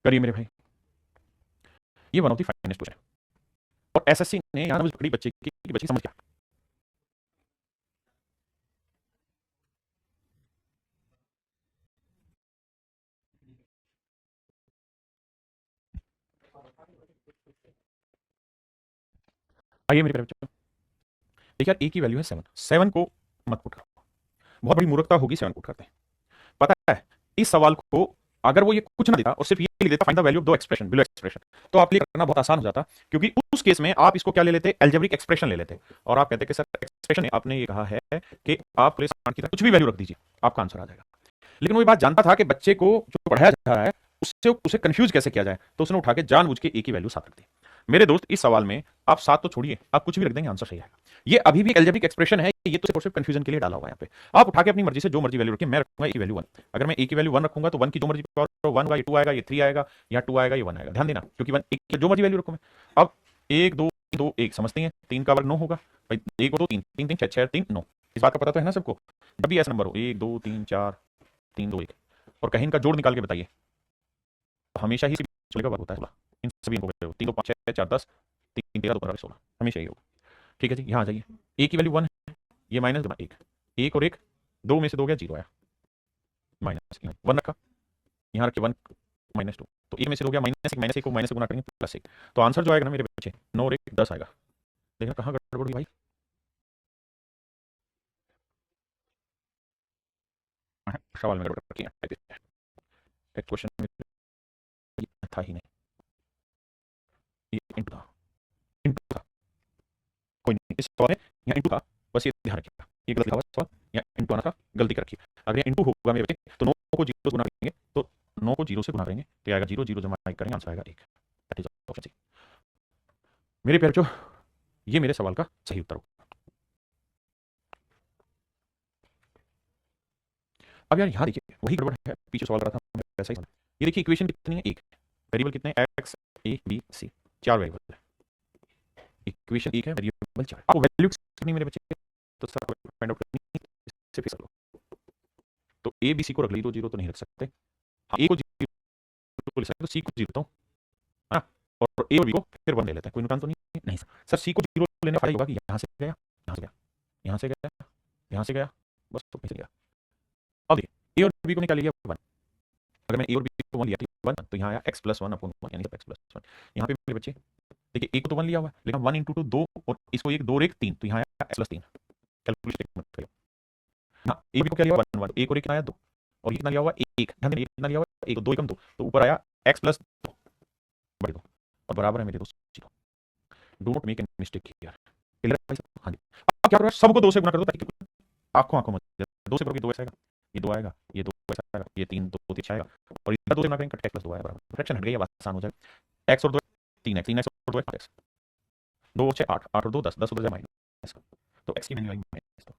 [SPEAKER 1] करिए मेरे भाई, ये one of the finest question है और एसएससी ने यहां समझ पकड़ी बच्चे की कि बच्चे की समझ क्या। आइए मेरे प्यारे बच्चों, देखिए यार ए की वैल्यू है 7, 7 को मत पुट करो, बहुत बड़ी मूर्खता होगी 7 पुट करते हैं। पता है इस सवाल को अगर वो ये कुछ ना देता और सिर्फ ये लिख देता फाइंड द वैल्यू ऑफ दो एक्सप्रेशन बिलो एक्सप्रेशन, तो आप लिए करना बहुत आसान हो जाता, क्योंकि उस केस में आप इसको क्या ले लेते, एल्जेब्रिक एक्सप्रेशन ले लेते, और आप कहते कि सर एक्सप्रेशन आपने ये कहा है कि आप प्लेस की तरह कुछ भी वैल्यू रख दीजिए, आपका आंसर आ जाएगा। लेकिन वो ये बात जानता था कि बच्चे को जो पढ़ाया जा रहा है उससे उसे कंफ्यूज कैसे किया जाए, तो उसने उठा के जानबूझ के ए की वैल्यू 7 रख दी। मेरे दोस्त इस सवाल में आप 7 तो छोड़िए, आप कुछ भी रख देंगे आंसर सही आएगा। ये अभी भी एल्जेब्रिक एक्सप्रेशन है, ये तो सिर्फ कंफ्यूजन के लिए डाला हुआ है यहाँ पे। आप उठा के अपनी मर्जी से जो मर्जी वैल्यू रखिए, मैं रखूंगा ए की वैल्यू 1। अगर मैं ए की वैल्यू 1 रखूंगा तो 1 की जो मर्जी पावर 1 होगा, ये 2 आएगा, ये 3 आएगा, या 2 आएगा, ये 1 आएगा। ध्यान देना, क्योंकि 1 एक जो मर्जी वैल्यू रखूं मैं। अब 1 2 2 1 समझते हैं, 3 का वर्ग 9 होगा भाई, 1 2 3 3 3 6 6 3 9, इस बात का पता तो है ना सबको। जब भी ऐसा नंबर हो 1 2 3 4 3 2 1 और कहीं इनका जोड़ निकाल के बताइए, तो हमेशा ही का वर्ग होता है 16। इन सभी इनको 3 2 5 6 4 10 3 13 2 15 16, हमेशा ही होगा। ठीक है जी, यहाँ आ जाइए, ए की वैल्यू 1 है, ये माइनस 1, 1 और 1 2 में से 2 गया, 0 आया, माइनस 1 रखा, यहाँ रखे 1 -2, तो 1 में से 2 गया -1 को माइनस से गुना करेंगे +1, तो आंसर जो आएगा ना मेरे बच्चे 9 और 1 10 आएगा। देखना कहाँ गड़बड़ हुई भाई, सवाल में गड़बड़ रखी है, एक क्वेश्चन में था ही नहीं, ये इंटू था, इंटू था, कोई नहीं, इस सवाल में यहाँ इंटू था, बस ये ध्यान रखिएगा, ये गलत लिखा हुआ सवाल, यहाँ इंटू आना था, गलती कर रखी है। अगर ये इंटू होगा मेरे बच्चे तो 9 को 0 से गुना करेंगे, तो 9 को 0 से गुना करेंगे तो आएगा 0 0 जमा 1 करेंगे, आंसर आएगा 1। That is option C. मेरे प्यारे बच्चों, ये मेरे सवाल का सही उत्तर होगा। अब यार यहाँ देखिए वही गड़बड़ है, पीछे सवाल करा था मैं वैसा ही। ये देखिए इक्वेशन कितनी है, एक वेरिएबल कितने, X A B C, 4 variable है, इक्वेशन एक है, वेरिएबल 4। आपको वैल्यू कितनी मेरे बच्चे, तो सर फाइंड आउट करनी, इससे फिक्स कर लो। तो ए बी सी को रख ली तो 0 तो नहीं रख सकते, ए को 0 ले सकते, तो सी को 0 तो हाँ, और ए और बी को फिर 1 ले लेते हैं, कोई नुकसान तो नहीं, नहीं सर सी को 0 लेने का फायदा होगा कि यहाँ से गया, यहाँ से गया, यहाँ से गया, यहाँ से गया, बस तो कहीं से गया। अब देखिए ए और बी को निकाल लिया 1, अगर मैंने ए और बी को 1 लिया था 1, तो यहाँ आया x + 1/1, यानी x + 1। यहाँ पे मेरे बच्चे देखिए ए को तो 1 लिया हुआ है, लेकिन 1 × 2 2 और इसको 1 2 और 1 3, तो यहाँ आया x + 3। कैलकुलेशन मत करिए, हाँ ए बी को क्या लिया 1 1, 1 और 1 कितना आया 2, और ये कितना लिया हुआ 1, ध्यान देना ये कितना लिया हुआ 1, 2 एकम 2, तो ऊपर आया x + 2 बड़े 2 और बराबर है मेरे दोस्त 0। Do not make any mistake here, clear है भाई साहब? हाँ जी। अब क्या करो यार, सबको 2 से गुना कर दो ताकि आंखों मत, 2 से करोगे 2 ऐसा आएगा, ये 2 आएगा, ये 2 ऐसा आएगा, ये 3 2 3 आएगा, और इधर 2 से गुना करेंगे तो x + 2 आएगा, बराबर फ्रैक्शन हट गई, अब आसान हो जाएगा। x और 2 3x, 3x और 2 8x, 2 और 6 8, 8 और 2 10, 10 उधर जाए माइनस, तो x की वैल्यू आई -2,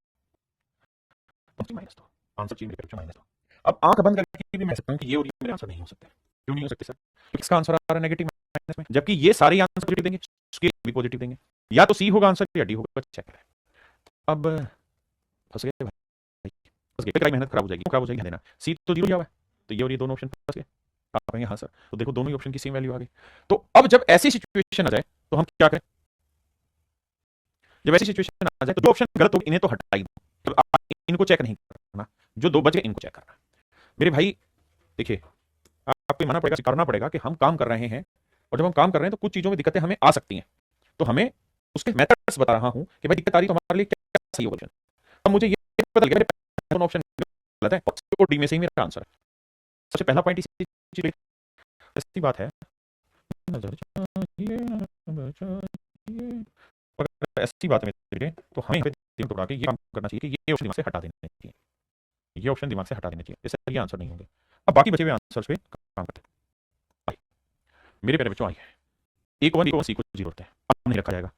[SPEAKER 1] आंसर चाहिए मेरे बच्चों -2। अब आंख बंद करके भी मैं सकता हूं कि ये और ये मेरे आंसर नहीं हो सकते। क्यों नहीं हो सकते सर? क्योंकि इसका आंसर आ रहा है नेगेटिव माइनस में, जबकि ये सारे आंसर पॉजिटिव देंगे, इसके भी पॉजिटिव देंगे, या तो सी होगा आंसर या डी होगा, चेक करें। अब फंस गए भाई, फंस गए, मेहनत खराब हो जाएगी, देना सी तो 0 लिया हुआ है, तो ये और ये दोनों ऑप्शन फंस गए। आप कहेंगे हाँ सर, तो देखो दोनों ही ऑप्शन की सेम वैल्यू आ गई। तो अब जब ऐसी सिचुएशन आ जाए तो हम क्या करें, जब ऐसी सिचुएशन आ जाए तो जो ऑप्शन गलत हो इन्हें तो हटा ही दो, इनको चेक नहीं करना, जो 2 बच गए इनको चेक करना। मेरे भाई देखिए, आपको मानना पड़ेगा, स्वीकारना पड़ेगा कि हम काम कर रहे हैं, और जब हम काम कर रहे हैं तो कुछ चीजों में दिक्कतें हमें आ सकती हैं, तो हमें उसके मेथड्स बता रहा हूं कि भाई दिक्कत आ रही तो हमारे लिए क्या सही ऑप्शन। अब मुझे ये पता लगा मेरे ऑप्शन गलत है और डी में से ही मेरा आंसर है। सबसे पहला पॉइंट ऐसी बात है, नजर चाहिए, नजर चाहिए। अगर ऐसी बात है मेरे, तो हमें यहाँ पे दिमाग दौड़ा के ये काम करना चाहिए कि ये ऑप्शन दिमाग से हटा देने चाहिए, ये ऑप्शन दिमाग से हटा देने चाहिए, इससे ये आंसर नहीं होंगे। अब बाकी बचे हुए आंसर्स पे काम करते हैं। मेरे प्यारे बच्चों, आइए एक और सी को जीरो होते हैं, अब नहीं रखा जाएगा।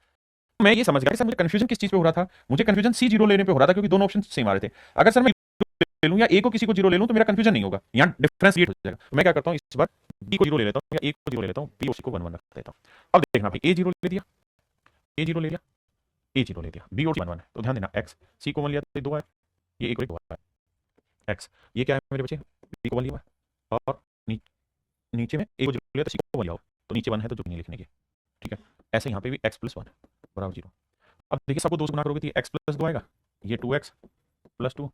[SPEAKER 1] मैं ये समझ गया कि सर मुझे कंफ्यूजन किस चीज पे हो रहा था, मुझे कंफ्यूजन सी जीरो लेने पे हो रहा था, क्योंकि दोनों ऑप्शन सेम आ रहे थे। अगर सर मैं ले लूं या ए को किसी को जीरो ले लूं तो मेरा कंफ्यूजन नहीं होगा, यहाँ डिफरेंस क्रिएट हो जाएगा। तो मैं क्या करता हूँ, इस बार बी को जीरो ले लेता हूँ या ए को जीरो ले लेता हूँ, बी और सी को 1 1 रख देता हूँ। अब देखना भाई, ए जीरो ले दिया, ए जीरो ले लिया, ए जीरो ले दिया, बी और 1 1 है, तो ध्यान देना एक्स सी को 1 लिया तो 2 है, ये एक और 2 है एक्स, ये क्या है मेरे बच्चे, बी को 1 लिया और नीचे में ए को जीरो लिया तो सी को 1 लिया, तो नीचे 1 है तो जो नहीं लिखने की, ठीक है। ऐसे यहाँ पे भी एक्स प्लस 1 बराबर 0। अब देखिए सबको 2 से गुना करोगे तो एक्स प्लस 2 आएगा, ये 2x plus 2,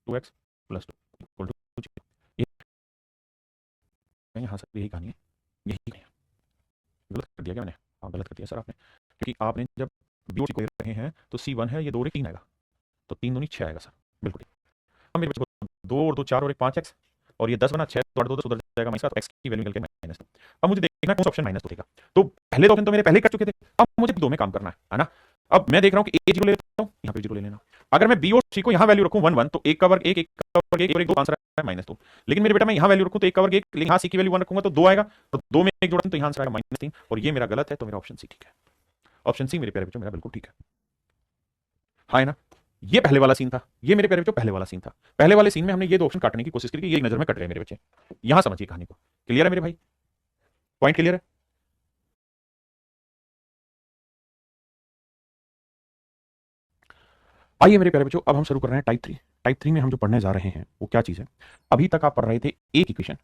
[SPEAKER 1] 2x plus 2 equal to 0। यहाँ से यही कहानी है, यही है। गलत कर दिया क्या मैंने? हाँ गलत कर दिया सर आपने, क्योंकि आपने जब बी को ले रहे हैं तो C1 है, ये 2 और 1 3 आएगा, तो 3 दूनी 6 आएगा सर, बिल्कुल। अब मेरे बच्चे को 2 और 2 4 और 1 5x, और ये 10 बना 6 तो 8 2 10 उधर जाएगा माइनस का, तो x की वैल्यू निकल के माइनस। अब मुझे देखना कौन सा ऑप्शन माइनस देगा, तो पहले 2 ऑप्शन तो मेरे पहले कर चुके थे, अब मुझे 2 में काम करना है ना। अब मैं देख रहा हूँ कि ए जीरो ले लेता हूँ, यहाँ पे जीरो ले लेना। अगर मैं बी और सी को यहाँ वैल्यू रखूँ 1 1, तो 1 का वर्ग 1, 1 का वर्ग 1 और 1 2, आंसर है -2। लेकिन मेरे बेटा मैं यहाँ वैल्यू रखूँ तो 1 का वर्ग 1, लेकिन यहाँ सी की वैल्यू 1 रखूंगा तो 2 आएगा, तो 2 में 1 जोड़ा तो यहाँ आंसर आएगा -3, और ये मेरा गलत है, तो मेरा ऑप्शन सी ठीक है। ऑप्शन सी मेरे प्यारे बच्चों मेरा बिल्कुल ठीक है, हाँ है ना। ये पहले वाला सीन था, ये मेरे प्यारे बच्चों पहले वाला सीन था। पहले वाले सीन में हमने ये 2 ऑप्शन काटने की कोशिश की, ये नजर में कट रहे मेरे बच्चे। यहां समझिए कहानी को, क्लियर है मेरे भाई, पॉइंट क्लियर है। आइए मेरे प्यारे बच्चों, अब हम शुरू कर रहे हैं टाइप 3। टाइप 3 में हम जो पढ़ने जा रहे हैं वो क्या चीज है। अभी तक आप पढ़ रहे थे एक इक्वेशन,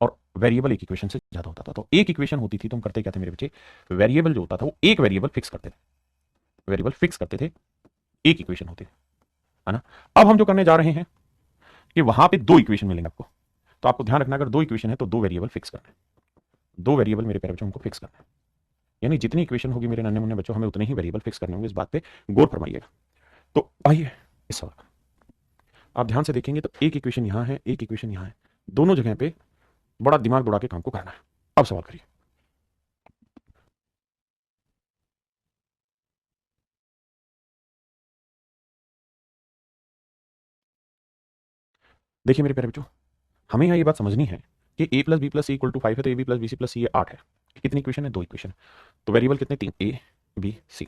[SPEAKER 1] और वेरिएबल एक इक्वेशन से ज्यादा होता था, तो एक इक्वेशन होती थी तो हम करते क्या थे मेरे बच्चे, वेरिएबल जो होता था वो एक वेरिएबल फिक्स करते थे, वेरिएबल फिक्स करते थे, एक इक्वेशन होती थी, है ना। अब हम जो करने जा रहे हैं कि वहां पे 2 इक्वेशन मिलेंगे आपको, तो आपको ध्यान रखना अगर 2 इक्वेशन है तो 2 वेरिएबल फिक्स करना है, 2 वेरिएबल मेरे प्यारे बच्चों हमको फिक्स करना है, यानी जितनी इक्वेशन होगी मेरे नन्हे मुन्ने बच्चों हमें उतने ही वेरिएबल फिक्स करने होंगे, इस बात पे गौर फरमाइएगा। तो आइए इस सवाल आप ध्यान से देखेंगे तो एक इक्वेशन यहां है, एक इक्वेशन यहां है, दोनों जगह पे बड़ा दिमाग दौड़ा के काम को करना है। अब सवाल करिए। देखिए मेरे प्यारे बच्चों, हमें यहाँ ये बात समझनी है कि a plus B plus C equal to 5 है, तो A B plus B C plus C 8 है। कितनी इक्वेशन है? 2 इक्वेशन। तो वेरिएबल कितने? 3, ए बी सी।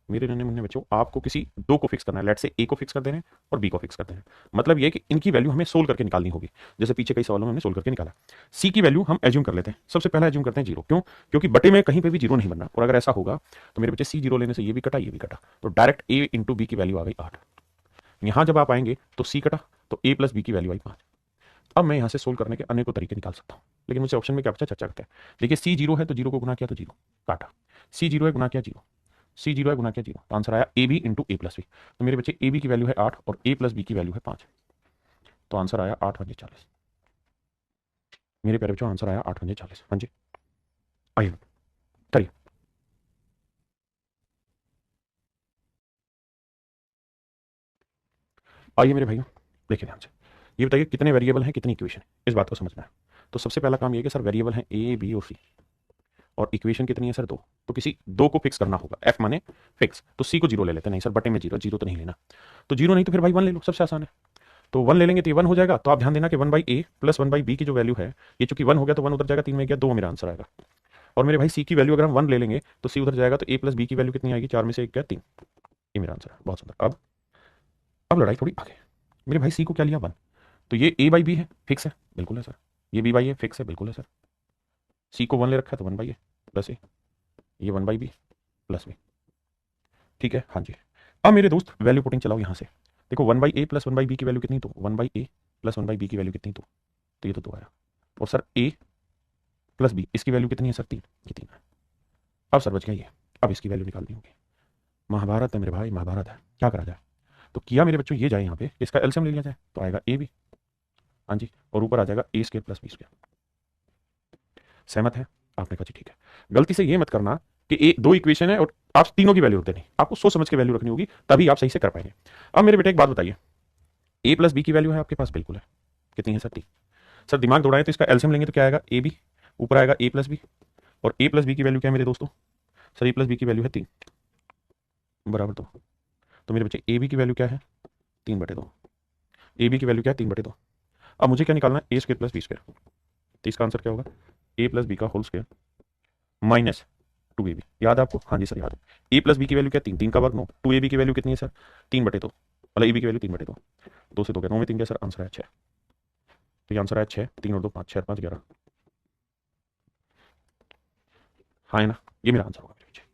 [SPEAKER 1] मेरे नन्हे मुन्ने बच्चों आपको किसी 2 को फिक्स करना है, लेट से ए को फिक्स कर देना है और बी को फिक्स कर देना है। मतलब ये कि इनकी वैल्यू हमें सोल्व करके निकालनी होगी, जैसे पीछे कई सवालों में हमने सोल्व करके निकाला। सी की वैल्यू हम एज्यूम कर लेते हैं, सबसे पहला एज्यूम करते हैं 0। क्यों? क्योंकि बटे में कहीं पे भी 0 नहीं बनना, और अगर ऐसा होगा तो मेरे बच्चे सी 0 लेने से ये भी कटा, ये भी कटा, तो डायरेक्ट ए इंटू बी की वैल्यू आ गई 8। यहां जब आप आएंगे तो सी कटा, तो ए प्लस बी की वैल्यू आई 5। अब मैं यहाँ से सोल्व करने के अनेकों तरीके निकाल सकता हूँ, लेकिन मुझसे ऑप्शन में क्या बचा, चर्चा करते हैं। देखिए सी 0 है तो 0 को गुना किया तो 0 काटा, सी 0 है गुना किया 0, सी 0 है गुना किया 0, तो आंसर आया A B into A plus B. तो मेरे बच्चे ए बी की वैल्यू है 8 और ए प्लस बी की वैल्यू है 5, तो आंसर आया 8 पंजे 40। मेरे प्यारे बच्चों आंसर आया 8 पंजे 40। हाँ जी आइए करिए। आइए मेरे भाइयों देखिए ध्यान से, ये बताइए कितने वेरिएबल हैं, कितनी इक्वेशन है, इस बात को समझना है। तो सबसे पहला काम ये कि सर वेरिएबल हैं ए बी और सी, और इक्वेशन कितनी है सर? 2। तो किसी 2 को फिक्स करना होगा, एफ माने फिक्स, तो सी को 0 ले लेते हैं। नहीं सर बटे में 0, 0 तो नहीं लेना, तो 0 नहीं तो फिर भाई 1 ले लो, सबसे आसान है। तो 1 ले लेंगे तो ये 1 हो जाएगा, तो आप ध्यान देना कि 1 by A plus 1 by B की जो वैल्यू है, ये चूंकि 1 हो गया तो 1 उधर जाएगा, 3 में गया 2 मेरा आंसर आएगा। और मेरे भाई सी की वैल्यू अगर हम 1 ले लेंगे तो सी उधर जाएगा, तो ए प्लस बी की वैल्यू कितनी आएगी? 4 में से 1 गया 3, ये मेरा आंसर है। बहुत सुंदर। अब लड़ाई थोड़ी आगे। मेरे भाई सी को क्या लिया? 1, तो ये ए बाई बी है, फिक्स है, बिल्कुल है सर। ये बी बाई ए फिक्स है, बिल्कुल है सर। सी को 1 ले रखा है तो 1 बाई ए प्लस ए, ये 1 बाई बी प्लस बी, ठीक है। हाँ जी। अब मेरे दोस्त वैल्यू पुटिंग चलाओ यहाँ से, देखो 1 by A plus 1 by B की वैल्यू कितनी? तो 1 by A plus 1 by B की वैल्यू कितनी? तो ये तो 2 आया। और सर ए प्लस बी इसकी वैल्यू कितनी है सर? 3, ये 3 है। अब सर बच गया ये, अब इसकी वैल्यू निकालनी होगी। महाभारत है मेरे भाई, महाभारत है, क्या करा जाए। तो किया मेरे बच्चों ये जाए यहाँ पे, इसका एलसीएम ले लिया जाए तो आएगा ए बी, हाँ जी, और ऊपर आ जाएगा ए स्क्वायर प्लस बी स्क्वायर। सहमत है? आपने कहा जी ठीक है। गलती से ये मत करना कि ए दो इक्वेशन है और आप तीनों की वैल्यू रख देनी, आपको सोच समझ के वैल्यू रखनी होगी, तभी आप सही से कर पाएंगे। अब मेरे बेटे एक बात बताइए, ए प्लस बी की वैल्यू है आपके पास? बिल्कुल है। कितनी है सर? 3। सर दिमाग दौड़ाए तो इसका एलसीएम लेंगे तो क्या आएगा? ए बी, ऊपर आएगा ए प्लस बी, और ए प्लस बी की वैल्यू क्या है मेरे दोस्तों? सर ए प्लस बी की वैल्यू है 3 बराबर 2। तो मेरे बच्चे ए बी की वैल्यू क्या है? 3/2। ए बी की वैल्यू क्या है? 3/2। अब मुझे क्या निकालना है? A square plus B square. तो इसका आंसर क्या होगा? ए प्लस बी का होल स्क्वायर माइनस 2ab। याद है आपको? हाँ जी सर याद है। ए प्लस बी की वैल्यू क्या? 3, 3 का वर्ग 9। 2ab की वैल्यू कितनी है सर? 3/2, मतलब ए बी की वैल्यू 3/2। 2 से 2 गया, 9 में 3 गया सर, आंसर है 6। तो ये आंसर है 6, 3 और 2 5, 6 और 5 11। हाँ है ना? ये मेरा आंसर होगा मेरे पीछे।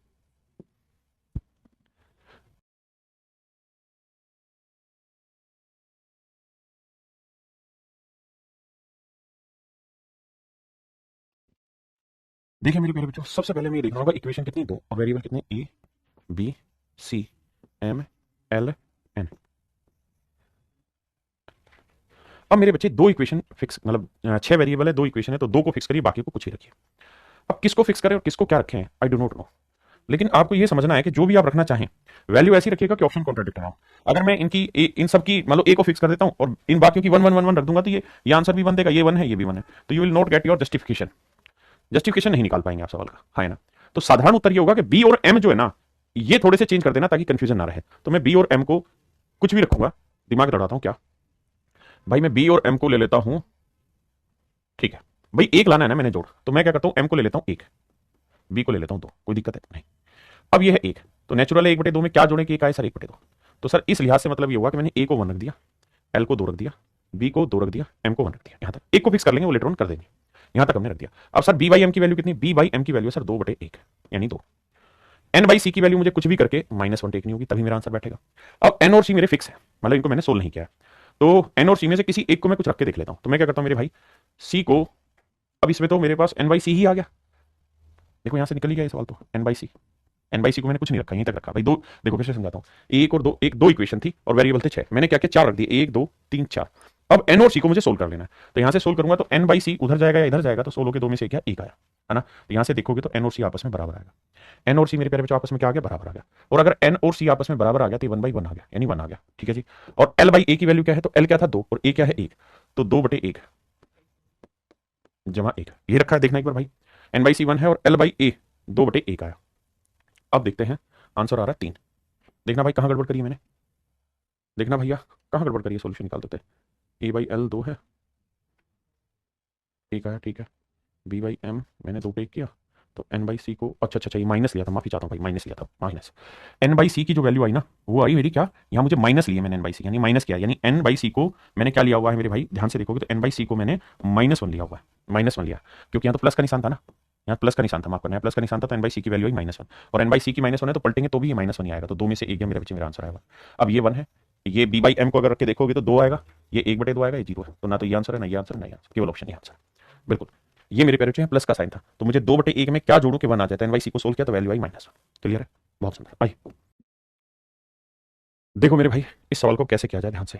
[SPEAKER 1] देखिए मेरे प्यारे बच्चों, सबसे पहले मैं ये देखना होगा इक्वेशन कितनी? 2, और वेरिएबल कितने? A B C M L N. अब मेरे बच्चे दो इक्वेशन फिक्स, मतलब 6 वेरिएबल है, 2 इक्वेशन है, तो 2 को फिक्स करिए, बाकी को कुछ ही रखिए। अब किसको फिक्स करें और किसको क्या रखें, आई डो नॉट नो। लेकिन आपको ये समझना है कि जो भी आप रखना चाहें वैल्यू ऐसी रखिएगा कि ऑप्शन कॉन्ट्राडिक्ट ना हो। अगर मैं इन सब की मतलब ए को फिक्स कर देता हूं और इन बाकियों की 1 1 1 1 रख दूंगा तो ये आंसर भी 1 देगा, ये 1 है, ये भी 1 है, तो you will not get your justification. Justification नहीं निकाल पाएंगे आप सवाल का, है ना? तो साधारण उत्तर ये होगा कि बी और एम जो है ना, ये थोड़े से चेंज कर देना ताकि कंफ्यूजन ना रहे। तो मैं बी और एम को कुछ भी रखूंगा, दिमाग दौड़ाता हूं क्या भाई, मैं बी और एम को ले लेता हूं, ठीक है भाई, एक लाना है ना मैंने जोड़, तो मैं क्या करता हूं, एम को ले लेता हूं 1, बी को ले लेता हूं 2, कोई दिक्कत है नहीं। अब ये है 1, तो नेचुरल है 1/2 में क्या जोड़े कि 1 आए सर? 1/2। तो सर इस लिहाज से मतलब ये हुआ कि मैंने ए को 1 रख दिया, एल को 2 रख दिया, बी को 2 रख दिया, एम को 1 रख दिया। यहां तक एक को फिक्स कर लेंगे, वो लेटर ऑन कर देंगे। यहां तक हमने रख दिया। अब सर बी बाई एम की वैल्यू कितनी? बी बाई एम की वैल्यू सर 2/1 यानी 2। एन बाई सी की वैल्यू मुझे कुछ भी करके -1 टेकनी होगी, तभी मेरा आंसर बैठेगा। अब एन और सी मेरे फिक्स है, मतलब इनको मैंने सोल्व नहीं किया है, तो एन और सी में से किसी एक को मैं कुछ रख के देख लेता हूं। तो मैं क्या करता हूं मेरे भाई, सी को, अब इसमें तो मेरे पास एन बाई सी ही आ गया, देखो यहां से निकल ही गया ये सवाल, तो N by C, N by C को मैंने कुछ नहीं रखा, यहीं तक रखा भाई। दो देखो फिर से समझाता हूँ, एक और दो, एक दो इक्वेशन थी और वेरिएबल थे 6, मैंने क्या किया 4 रख दिए, 1 2 3 4। अब एन और सी को मुझे सोल्व कर लेना है, तो यहां से सोल्व करूंगा तो एन बाई सी उधर जाएगा या इधर जाएगा, तो 16 के 2 में से क्या? 1 आया, है ना? तो यहां से देखोगे तो एन और सी आपस में बराबर आएगा। एन और सी मेरे प्यारे बच्चों आपस में क्या आ गया? बराबर आ गया। और अगर एन और सी आपस में बराबर आ गया तो 1/1 आ गया, यानी 1 आ गया, ठीक है जी। और एल बाई ए की वैल्यू क्या है? तो एल क्या था? 2 और ए क्या है? 1, तो 2/1 जमा 1, ये रखा है, देखना एक बार भाई, एन बाई सी 1 है और एल बाई ए 2/1 आया। अब देखते हैं आंसर आ रहा है 3। देखना भाई कहां गड़बड़ करी है मैंने, देखना भैया कहां गड़बड़ करी है, सॉल्यूशन निकाल देते हैं। ए बाई एल 2 है, 1 आया, ठीक है। बी बाई एम मैंने 2 पे 1 किया, तो एन बाई सी को, अच्छा अच्छा ये माइनस लिया था, माफी चाहता हूँ भाई, माइनस लिया था, माइनस एन बाई सी की जो वैल्यू आई ना, वो आई मेरी क्या, यहाँ मुझे माइनस लिया मैंने एन बाई सी, यानी माइनस किया, यानी एन बाई सी को मैंने क्या लिया हुआ है मेरे भाई, ध्यान से देखोगे तो एन बाई सी को मैंने -1 लिया हुआ है, -1 लिया, क्योंकि यहाँ तो प्लस का निशान था ना, यहाँ प्लस का निशान था, माफ करना है, प्लस का निशान था, तो एन बाई सी की वैल्यू आई -1, और एन बाई सी की -1 है तो पलटेंगे तो भी ये -1 ही आएगा, तो 2 में से 1 मेरे बच्चे मेरा आंसर आएगा। अब ये 1 है, ये बी बाई एम को अगर रख के देखोगे तो 2 आएगा, ये 1/2 आएगा, ये 0 है, तो ना तो ये आंसर है, ना ये आंसर, ना ये आंसर, केवल ऑप्शन ये आंसर, बिल्कुल। ये मेरे पेरेंट्स हैं, प्लस का साइन था, तो मुझे 2/1 में क्या जोड़ू कि 1 आ जाता है, एन बाई सी को सोल्व किया तो वैल्यू आई -1। क्लियर है? बहुत सुंदर। भाई देखो मेरे भाई, इस सवाल को कैसे किया जाए, ध्यान से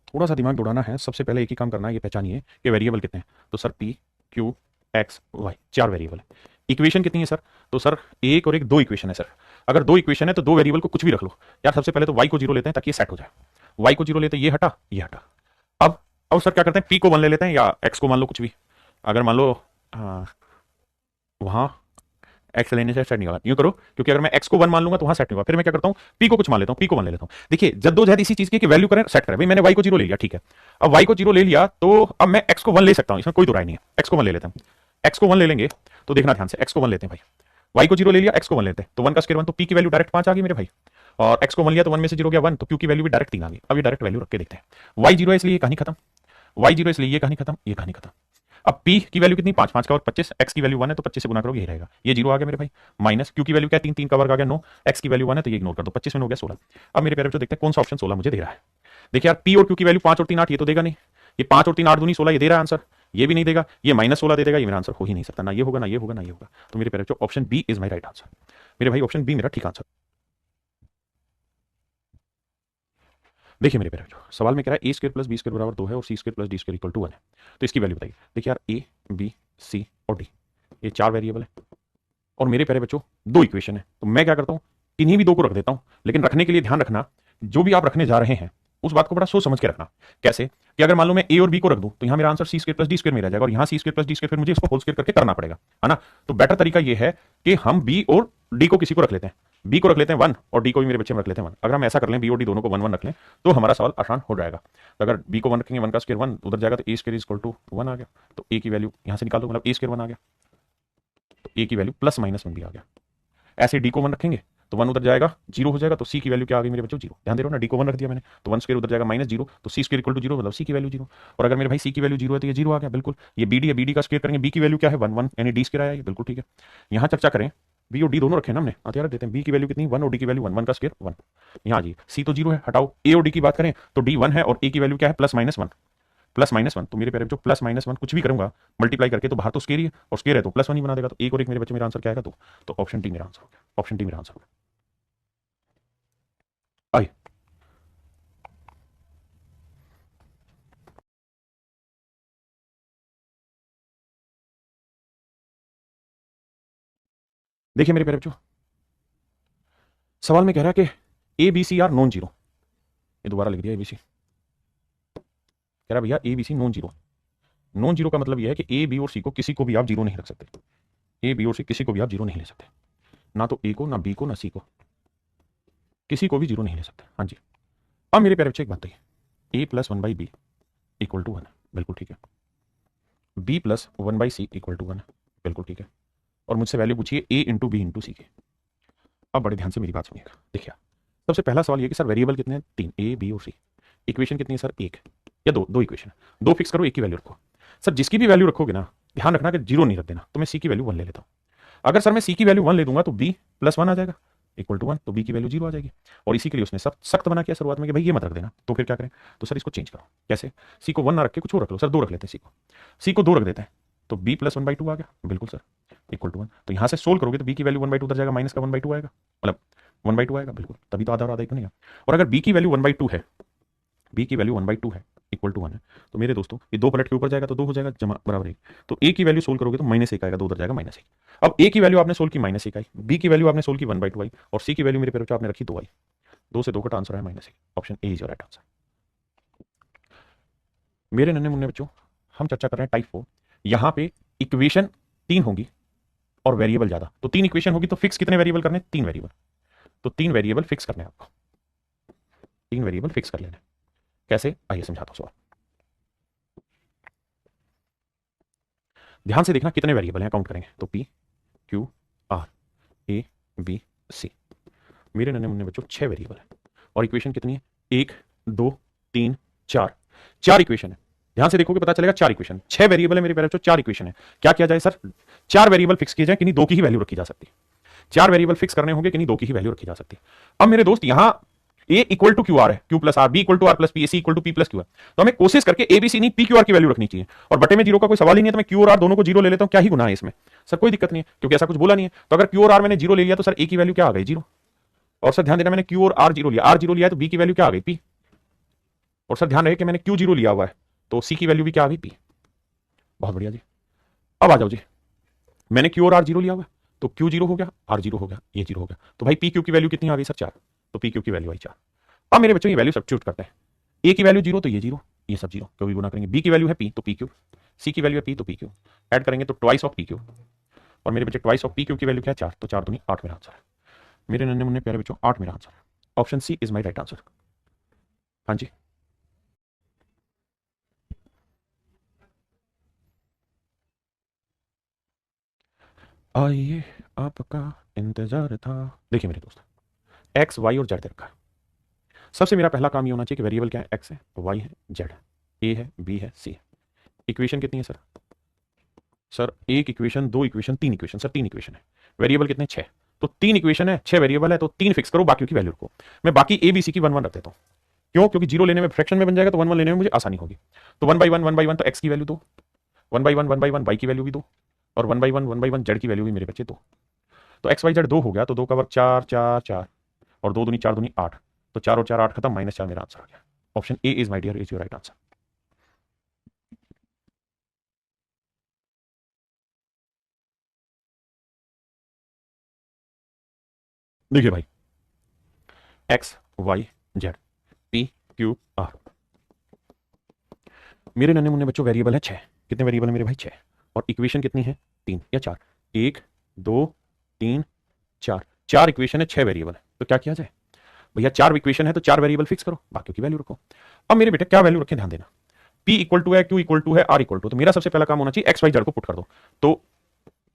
[SPEAKER 1] थोड़ा सा दिमाग दौड़ाना है। सबसे पहले एक ही काम करना है, ये पहचानिए कि वेरिएबल कितने हैं। तो sir P Q X Y 4 variable है। इक्वेशन कितनी है सर? तो सर एक और एक 2 इक्वेशन है सर। अगर 2 इक्वेशन है तो 2 वेरिएबल को कुछ भी रख लो यार। सबसे पहले तो y को 0 लेते हैं ताकि ये सेट हो जाए, y को 0 लेते हैं, ये हटा ये हटा। अब सर क्या करते हैं, p को 1 ले लेते हैं या x को मान लो कुछ भी, अगर मान लो वहां एक्स लेने से सेट नहीं होगा, यूं करो, क्योंकि अगर मैं एक्स को 1 मान लूंगा तो वहां सेट नहीं होगा, फिर मैं क्या करता हूं, पी को कुछ मान लेता हूं, पी को 1 ले लेता हूं। देखिए जद्दोजहद इसी चीज की कि वैल्यू करें सेट करें। भाई मैंने वाई को 0 ले लिया, ठीक है, अब वाई को 0 ले लिया तो अब मैं एक्स को 1 ले सकता हूं, इसमें कोई दो राय नहीं है। एक्स को 1 ले लेते हैं, एक्स को 1 ले लेंगे तो देखना ध्यान से, एक्स को 1 लेते हैं भाई, वाई को 0 ले लिया, एक्स को 1 लेते हैं, तो 1 का स्क्वायर 1, तो पी की वैल्यू डायरेक्ट 5 आ गई मेरे भाई, और एक्स को 1 लिया तो 1 में से 0 गया 1, तो क्यू की वैल्यू भी डायरेक्ट 3 आ गई। अब ये डायरेक्ट वैल्यू रख के देखते हैं, वाई 0 है इसलिए ये कहानी खत्म, वाई 0 इसलिए ये कहानी खत्म, ये कहानी खत्म। अब p की वैल्यू कितनी, 5 5 का और 25, x की वैल्यू 1 है तो 25 से गुना करोगे यही रहेगा, ये 0 आ गया मेरे भाई, माइनस q की वैल्यू क्या है, 3 3 का वर्ग आ गया 9, x की वैल्यू 1 है तो ये इग्नोर कर दो, 25 में हो गया 16। अब मेरे प्यारे बच्चों देखते हैं कौन सा ऑप्शन 16 मुझे दे रहा है। देखिए यार p और q की वैल्यू 5 और 3 8, ये तो देगा नहीं, ये 5 और 3 8 दूनी 16, ये दे रहा है आंसर, ये भी नहीं देगा, ये -16 दे देगा, ये मेरा आंसर हो ही नहीं सकता, ना ये होगा ना ये होगा ना ये होगा। तो मेरे प्यारे बच्चों option B is my right answer, मेरे भाई ऑप्शन बी मेरा ठीक आंसर। देखिए मेरे प्यारे बच्चों, सवाल में कह रहा है A square plus B square बराबर 2 है और C square plus D square equal to 1 है। तो इसकी वैल्यू बताइए। देखिए यार, ए बी सी और डी, ये 4 वेरिएबल है और मेरे प्यारे बच्चों 2 इक्वेशन है। तो मैं क्या करता हूँ, किन्हीं भी 2 को रख देता हूँ, लेकिन रखने के लिए ध्यान रखना, जो भी आप रखने जा रहे हैं उस बात को बड़ा सोच समझ के रखना। कैसे कि अगर मान लो मैं ए और बी को रख दूं तो यहां मेरा answer C square plus D square में रह जाएगा, और यहां C square plus D square फिर मुझे इसको होल स्क्वायर करके करना पड़ेगा, है ना। तो बेटर तरीका ये है कि हम बी और डी को किसी को रख लेते हैं, बी को रख लेते हैं 1 और डी को भी मेरे बच्चे में रख लेते हैं 1। अगर हम ऐसा कर लें, बी और डी दोनों को 1 1 रख लें तो हमारा सवाल आसान हो जाएगा। तो अगर बी को 1 रखेंगे, 1 का स्क्वायर 1 उधर जाएगा, तो ए स्क्वायर इक्वल टू 1 आ गया। तो ए की वैल्यू यहां से निकाल दो, मतलब ए स्क्वायर 1 आ गया, तो ए की वैल्यू प्लस माइनस 1 भी आ गया। ऐसे डी को 1 रखेंगे तो 1 उधर जाएगा, 0 हो जाएगा, तो सी की वैल्यू क्या आ गई मेरे बच्चों, 0। ध्यान दे रहे हो ना, डी को 1 रख दिया मैंने, तो 1 स्क्वायर उधर जाएगा माइनस 0, तो सी स्क्वायर इक्वल टू 0, मतलब सी की वैल्यू 0। और अगर मेरे भाई सी की वैल्यू 0 है तो ये 0 आ गया, बिल्कुल। ये बी डी है, बी डी का स्क्वायर करेंगे, बी की वैल्यू क्या है 1 1, यानी डी स्क्वायर आया, ये बिल्कुल ठीक है। यहाँ चर्चा करें, बी और डी दोनों रखे ना हमने, यार देते हैं। बी की वैल्यू कितनी 1 और डी की वैल्यू 1, 1 का स्क्वायर 1। यहाँ जी सी तो 0 है, हटाओ। ए और डी की बात करें तो डी 1 है और ए की वैल्यू क्या है प्लस माइनस 1, प्लस माइनस 1। तो मेरे प्यारे बच्चों प्लस माइनस 1 कुछ भी करूंगा मल्टीप्लाई करके तो बाहर तो स्क्वायर ही है, और स्क्वायर है तो प्लस 1 ही बना देगा। तो एक और एक मेरे बच्चे मेरा आंसर क्या आएगा, तो ऑप्शन डी मेरा आंसर हो गया, ऑप्शन डी मेरा आंसर हो गया। आइए देखिए मेरे प्यारे बच्चों, सवाल में कह रहा है कि A B C are non zero. ये दोबारा लिख दिया, ए बी सी कह रहा भैया A B C non zero. Non zero का मतलब यह है कि ए बी और सी को किसी को भी आप जीरो नहीं रख सकते। ए बी और सी किसी को भी आप जीरो नहीं ले सकते, ना तो ए को, ना बी को, ना सी को, किसी को भी जीरो नहीं ले सकते। हाँ जी। अब मेरे प्यारे बच्चे एक बात बताइए, A plus 1 by B equal to 1 है, बिल्कुल ठीक है। B plus 1 by C equal to 1 है, बिल्कुल ठीक है। और मुझसे वैल्यू पूछिए A into B into C के। अब बड़े ध्यान से मेरी बात सुनिएगा। देखिए सबसे पहला सवाल ये कि सर वेरिएबल कितने हैं, 3, ए बी और सी। इक्वेशन कितनी है सर, 1 या 2, 2 इक्वेशन, 2 फिक्स करो, एक की वैल्यू रखो। सर जिसकी भी वैल्यू रखोगे ना, ध्यान रखना कि जीरो नहीं रख देना। तो मैं सी की वैल्यू 1 ले लेता हूँ। अगर सर मैं सी की वैल्यू 1 ले दूंगा तो बी प्लस 1 आ जाएगा इक्वल टू 1, तो बी की वैल्यू 0 आ जाएगी। और इसी के लिए उसने सब सख्त बना किया शुरुआत में कि भाई ये मत रख देना। तो फिर क्या करें, तो सर इसको चेंज करो। कैसे, सी को 1 ना रख के कुछ और रख लो। सर 2 रख लेते हैं, सी को 2 रख देते हैं, तो बी प्लस 1/2 आ गया, बिल्कुल सर, इक्वल टू 1। तो यहाँ से सोल्व करोगे तो बी की वैल्यू 1/2 उधर जाएगा, माइनस का 1/2 आएगा, मतलब 1/2 आएगा, बिल्कुल। तभी तो आधा और आधा एक बनेगा। और अगर बी की वैल्यू 1/2 है, बी की वैल्यू 1/2 है इक्वल टू 1 है, तो मेरे दोस्तों ये 2 पलट के ऊपर जाएगा तो 2 हो जाएगा, जमा बराबर 1। तो ए की वैल्यू सोल्व करोगे तो -1 आएगा, 2 उधर जाएगा -1। अब ए की वैल्यू आपने सोल्व की -1 आई, बी की वैल्यू आपने सोल्व की 1/2 आई, और सी की वैल्यू मेरे पेपर आपने रखी 2 आई। 2 से 2 का आंसर है -1। Option A is your right answer. मेरे नन्हे मुन्ने बच्चों, हम चर्चा कर रहे हैं टाइप 4। यहां पे इक्वेशन 3 होगी और वेरिएबल ज्यादा। तो 3 इक्वेशन होगी तो फिक्स कितने वेरिएबल करने, 3 वेरिएबल। तो 3 वेरिएबल फिक्स करने आपको, 3 वेरिएबल फिक्स कर लेने। कैसे, आइए समझाता हूं सवाल। ध्यान से देखना कितने वेरिएबल हैं, काउंट करेंगे तो P Q R A B C. मेरे नन्हे मुन्ने बच्चों 6 वेरिएबल है और इक्वेशन कितनी है, 1 2 3 4, 4 इक्वेशन है। ध्यान से देखोगे पता चलेगा 4 इक्वेशन, 6 वेरिएबल है मेरे प्यारे बच्चों, 4 इक्वेशन है। क्या किया जाए सर, 4 वेरिएबल फिक्स किए जाए, किन्हीं 2 की ही वैल्यू रखी जा सकती है। 4 वेरिएबल फिक्स करने होंगे, किन्हीं 2 की ही वैल्यू रखी जा सकती है। अब मेरे दोस्त यहां A equal to Q R है, Q plus R, B equal to R plus P, C equal to P plus Q है। तो हमें कोशिश करके ए बी सी नहीं पी क्यू आर की वैल्यू रखनी चाहिए, और बटे में जीरो का कोई सवाल ही नहीं है, तो मैं क्यू और आर दोनों को जीरो ले लेता हूं। क्या ही गुनाह है इसमें, सर कोई दिक्कत नहीं है क्योंकि ऐसा कुछ बोला नहीं है। तो अगर क्यू और आर मैंने जीरो ले लिया तो सर ए की वैल्यू क्या आ गई, 0। और सर ध्यान देना, मैंने क्यू और आर जीरो लिया, आर जीरो लिया है तो बी की वैल्यू क्या आ गई, पी। और सर ध्यान रहे कि मैंने क्यू जीरो लिया हुआ है तो सी की वैल्यू भी क्या आ गई, पी। बहुत बढ़िया जी। अब आ जाओ जी, मैंने क्यू और आर जीरो लिया हुआ है तो क्यू जीरो हो गया, आर जीरो हो गया, ये जीरो हो गया। तो भाई पी क्यू की वैल्यू कितनी आ गई सर, 4। तो पी क्यू की वैल्यू आई 4। अब मेरे बच्चों ये वैल्यू सब्स्टिट्यूट करते हैं। ए की वैल्यू 0 तो ये 0, ये सब 0, क्यों भी गुना करेंगे। बी की वैल्यू है पी तो पी क्यू, सी की वैल्यू है पी तो पी क्यू, ऐड करेंगे तो ट्वाइस ऑफ पी क्यू। और मेरे बच्चे ट्वाइस ऑफ पी क्यू की वैल्यू क्या है, 4। तो 4 दूनी 8 मेरा आंसर है। मेरे नन्हे मुन्ने प्यारे बच्चों 8 मेरा आंसर है। Option C is my right answer. हाँ जी, आइए आपका इंतजार था। देखिए मेरे दोस्त, एक्स वाई और जेड दे रखा है। सबसे मेरा पहला काम ये होना चाहिए कि वेरिएबल क्या है, एक्स है, वाई है, जेड है, ए है, बी है, सी है। इक्वेशन कितनी है सर, सर एक equation, 2 equation, 3 equation. Sir 3 equation है, वेरिएबल कितने, 6। तो 3 इक्वेशन है, 6 वेरिएबल है, तो 3 फिक्स करो, बाकी की वैल्यू रखो। मैं बाकी ए बी सी की 1 1 रख देता हूँ। क्यों, क्योंकि जीरो लेने में फ्रैक्शन में बन जाएगा, तो 1 1 लेने में मुझे आसानी होगी। तो 1/1 तो एक्स की वैल्यू 2, 1/1 वाई की वैल्यू भी 2, और 1/1 जेड की वैल्यू भी मेरे बच्चे 2। तो एक्स वाई जेड 2 हो गया, तो 2 का वर्ग 4 4 4, और 2 दूनी 4 दूनी 8, तो 4 और 4 8 खत्म, -4 मेरा आंसर आ गया। Option A is my dear is your right answer. देखिए भाई, X Y Z P Q R, मेरे नन्हे मुन्ने बच्चों वेरिएबल है 6। कितने वेरिएबल है मेरे भाई? 6। और इक्वेशन कितनी है? 3 या 4? 1 2 3 4, 4 इक्वेशन है, 6 वेरिएबल है। तो क्या किया जाए भैया? 4 इक्वेशन है तो 4 वेरिएबल फिक्स करो, बाकी की वैल्यू रखो। अब मेरे बेटे क्या वैल्यू रखें, ध्यान देना। P इक्वल टू है, Q इक्वल टू है, R इक्वल टू, तो मेरा सबसे पहला काम होना चाहिए एक्स वाई जेड को पुट कर दो। तो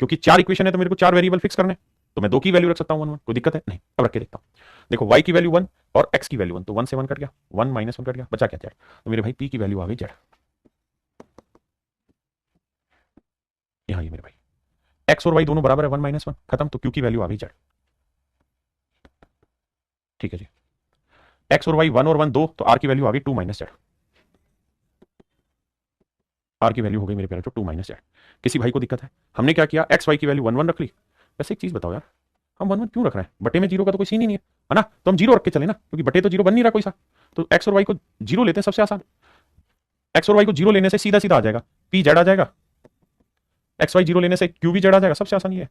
[SPEAKER 1] क्योंकि 4 इक्वेशन है तो मेरे को 4 वेरिएबल फिक्स करने, तो मैं 2 की वैल्यू रख सकता हूँ 1 1, कोई दिक्कत है नहीं। अब रख के देखता हूँ। देखो y की वैल्यू 1 और x की वैल्यू 1, तो 1 से 1 कट गया, 1 -1 कट गया, बचा क्या? जेड। तो मेरे भाई P की वैल्यू आ गई जेड। यहाँ ये मेरे भाई x और y दोनों बराबर है, 1 -1 खत्म, तो Q की वैल्यू आ गई जेड। ठीक है जी। x और y 1 और 1 2, तो r की वैल्यू आ गई 2 - जेड। r की वैल्यू हो गई मेरे प्यारे 2 - जेड। किसी भाई को दिक्कत है? हमने क्या किया, x y की वैल्यू 1 1 रख ली। वैसे एक चीज बताओ यार, हम 1 1 क्यों रख रहे हैं? बटे में जीरो का तो कोई सीन ही नहीं है ना, तो हम जीरो रख के चले ना, क्योंकि बटे तो जीरो बन नहीं रहा कोई सा। तो x और y को जीरो लेते हैं, सबसे आसान। x और y को जीरो लेने से सीधा सीधा आ जाएगा p जेड आ जाएगा, x y जीरो लेने से q भी जेड आ जाएगा, सबसे आसान ये है।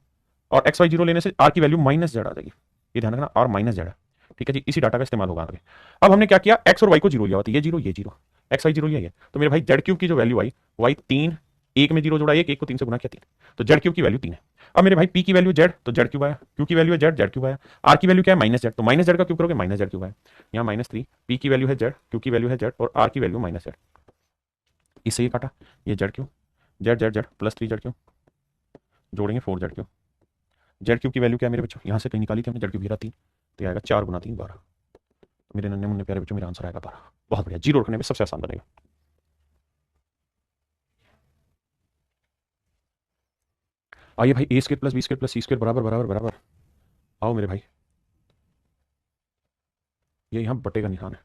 [SPEAKER 1] और x y जीरो लेने से r की वैल्यू -जेड आ जाएगी। ये ध्यान रखना, r -जेड है। ठीक है जी, इसी डाटा का इस्तेमाल होगा आगे। अब हमने क्या किया, x और y को जीरो लिया, तो ये जीरो, ये जीरो, x y जीरो लिया, ये तो मेरे भाई जेड क्यूब की जो वैल्यू आई y 3, एक में जीरो जोड़ा, एक को 3 से गुना किया 3, तो जेड क्यूब की वैल्यू 3 है। अब मेरे भाई p की वैल्यू जेड, तो जेड क्यूब आया, q की वैल्यू है जेड, जेड क्यूब आया, r की वैल्यू क्या है? -जेड, तो -जेड का क्यूब करोगे -जेड क्यूब आया। यहाँ -3, p की वैल्यू है जेड, q की वैल्यू है जेड और r की वैल्यू -जेड। इससे ये काटा, ये Z cube, Z Z Z plus 3 Z cube, जोड़ेंगे 4 जेड क्यूब। जेड क्यूब की वैल्यू क्या है मेरे बच्चों? यहाँ से कहीं निकाली थी हमने, जेड क्यूब घेरा 3, तो ये आएगा 4 गुना 3 12। मेरे नन्हे मुन्ने प्यारे बच्चों, मेरा आंसर आएगा 12। बहुत बढ़िया, जीरो रखने में सबसे आसान बनेगा। आइए भाई, A square plus B square plus C square बराबर बराबर बराबर, आओ मेरे भाई, ये यहां बटे का निशान है।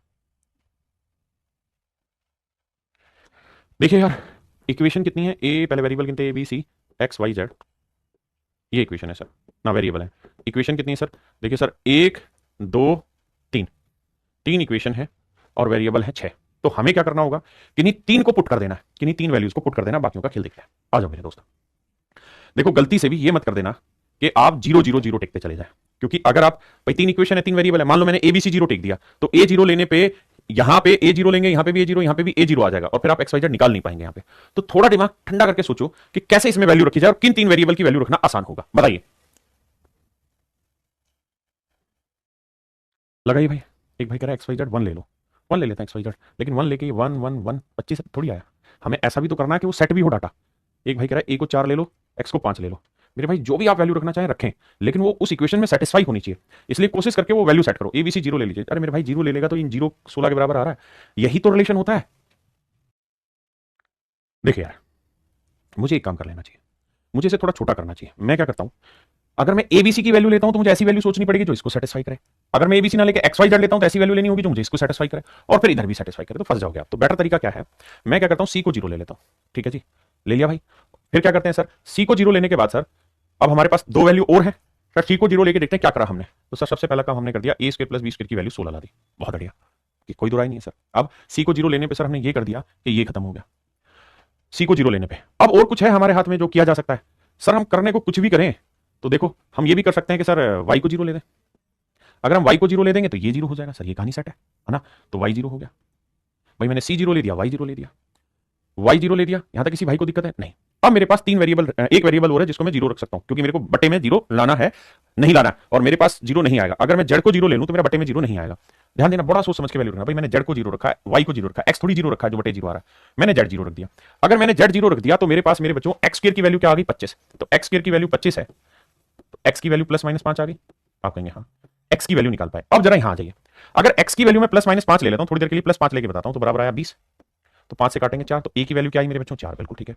[SPEAKER 1] देखिए यार, इक्वेशन कितनी है? ए पहले वेरिएबल कितने? A B C X Y Z, ये इक्वेशन है सर ना, वेरिएबल है। इक्वेशन कितनी है सर? देखिए सर, 1 2 3, 3 इक्वेशन है और वेरिएबल है 6। तो हमें क्या करना होगा, किन्हीं 3 को पुट कर देना है, किन्हीं 3 वैल्यूज को पुट कर देना, बाकियों का खेल देखते हैं। आ जाओ मेरे दोस्त। देखो गलती से भी ये मत कर देना कि आप 0 0 0 टेकते चले जाए, क्योंकि अगर आप भाई 3 इक्वेशन है, 3 वेरिएबल है, मान लो मैंने ए बी सी 0 टेक दिया, तो ए 0 लेने पे यहां पे ए 0 लेंगे, यहां पे भी ए 0, यहां पे भी ए 0 आ जाएगा, और फिर आप एक्स वाई जेड निकाल नहीं पाएंगे यहां पे। तो थोड़ा दिमाग ठंडा करके सोचो कि कैसे इसमें वैल्यू रखी जाए और किन 3 वेरिएबल की वैल्यू रखना आसान होगा, बताइए। लगाइए भाई। एक भाई कह रहा है एक्स वाई जेड 1 ले लो, 1 ले लेते हैं एक्स वाई जेड, लेकिन 1 लेके 1 1 1 25 थोड़ी आया, हमें ऐसा भी तो करना है कि वो सेट भी हो डाटा। एक भाई कह रहा है ए को 4 ले लो, एक्स को 5 ले लो। मेरे भाई जो भी आप वैल्यू रखना चाहें रखें, लेकिन वो उस इक्वेशन में सेटिस्फाई होनी चाहिए, इसलिए कोशिश करके वो वैल्यू सेट करो। ए बी सी 0 ले लीजिए, अरे मेरे भाई 0 ले लेगा तो इन 0 16 के बराबर आ रहा है, यही तो रिलेशन होता है। देखिए यार, मुझे एक काम कर लेना चाहिए, मुझे इसे थोड़ा छोटा करना चाहिए। मैं क्या करता हूं, अगर मैं एबीसी की वैल्यू लेता हूं तो मुझे ऐसी वैल्यू सोचनी पड़ेगी जो इसको सेटिस्फाई करे। अगर मैं एबीसी ना लेके एक्स वाई जेड लेता हूं तो ऐसी वैल्यू लेनी होगी जो मुझे इसको सेटिस्फाई करे और फिर इधर भी सेटिस्फाई करे, तो फंस जाओगे आप। तो बेटर तरीका क्या है, मैं क्या करता हूं, सी को 0 ले लेता हूं। ठीक है जी, ले लिया भाई। फिर क्या करते हैं सर, सी को 0 लेने के बाद सर, अब हमारे पास 2 वैल्यू और है सर, सी को 0 लेके देखते हैं क्या करा हमने। तो सर सबसे पहला काम हमने कर दिया, ए स्क्वायर प्लस बी स्क्वायर की वैल्यू 16 ला दी, बहुत बढ़िया, कि कोई दुराई नहीं है सर। अब सी को 0 लेने पर सर हमने ये कर दिया कि ये खत्म हो गया सी को 0 लेने पे। अब और कुछ है हमारे हाथ में जो किया जा सकता है सर, हम करने को कुछ भी करें तो देखो हम ये भी कर सकते हैं कि सर y को 0 ले दें। अगर हम y को 0 ले देंगे तो ये 0 हो जाएगा सर, ये कहानी सेट है ना, तो y 0 हो गया। भाई मैंने c 0 ले दिया, y 0 ले दिया, y 0 ले दिया, यहां तक किसी भाई को दिक्कत है नहीं। अब मेरे पास 3 वेरिएबल, एक वेरिएबल और है जिसको मैं 0 रख सकता हूं, क्योंकि मेरे को बटे में 0 लाना है, नहीं लाना है, और मेरे पास 0 नहीं आएगा। अगर मैं z को 0 ले लूं तो मेरा बटे में 0 नहीं आएगा। ध्यान देना, बड़ा सोच समझ के वैल्यू रखना। भाई मैंने z को 0 रखा है, y को 0 रखा है, x थोड़ी 0 रखा है जो बटे 0 आ रहा है, मैंने z 0 रख दिया। अगर मैंने z 0 रख दिया तो मेरे पास मेरे बच्चों x स्क्वायर की वैल्यू क्या आ गई, 25। तो x स्क्वायर की वैल्यू 25 है, तो x की वैल्यू प्लस माइनस 5 आ गई। आप कहेंगे हाँ, x की वैल्यू निकाल पाए। अब जरा यहां आ जाइए, अगर x की वैल्यू में प्लस माइनस 5 ले लेता हूं, थोड़ी देर के लिए प्लस 5 लेके बताता हूं, तो बराबर आया 20। तो 5 से काटेंगे 4, तो a की वैल्यू क्या आई मेरे बच्चों, 4, बिल्कुल ठीक है।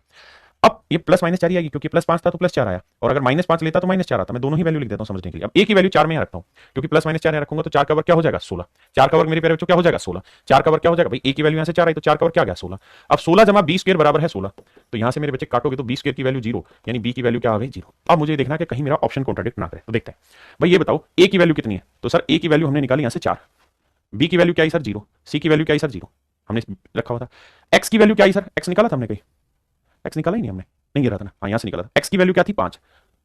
[SPEAKER 1] अब ये प्लस माइनस 4 ही आएगी, क्योंकि प्लस 5 था तो प्लस 4 आया, और अगर माइनस 5 लेता तो माइनस 4 आता। मैं दोनों ही वैल्यू लिख देता हूं समझने के लिए। अब a की वैल्यू 4 में यहां रखता हूं, क्योंकि प्लस माइनस 4 यहां रखूंगा तो 4 का वर्ग क्या हो जाएगा, 16। 4 का वर्ग मेरे प्यारे बच्चों क्या हो जाएगा, 16। 4 का वर्ग क्या हो जाएगा भाई, a की वैल्यू यहां से 4 आई तो 4 का वर्ग क्या आ गया, 16। अब 16 जमा b स्क्वायर बराबर है 16, तो यहां से मेरे बच्चे काटोगे तो b स्क्वायर की वैल्यू 0, यानी b की वैल्यू क्या आ गई, 0। अब मुझे देखना कि कहीं मेरा ऑप्शन कॉन्ट्राडिक्ट ना करे, तो देखते हैं। भाई ये बताओ a की वैल्यू कितनी है, तो सर a की वैल्यू हमने निकाली यहां से 4, बी की वैल्यू क्या आई सर 0, सी की वैल्यू क्या आई सर 0, हमने रखा हुआ था। एक्स की वैल्यू क्या आई सर, एक्स निकाला था हमने कहीं, एक्स निकाला ही नहीं हमने, नहीं गिरा था ना, हाँ यहां से निकाला था। एक्स की वैल्यू क्या थी 5,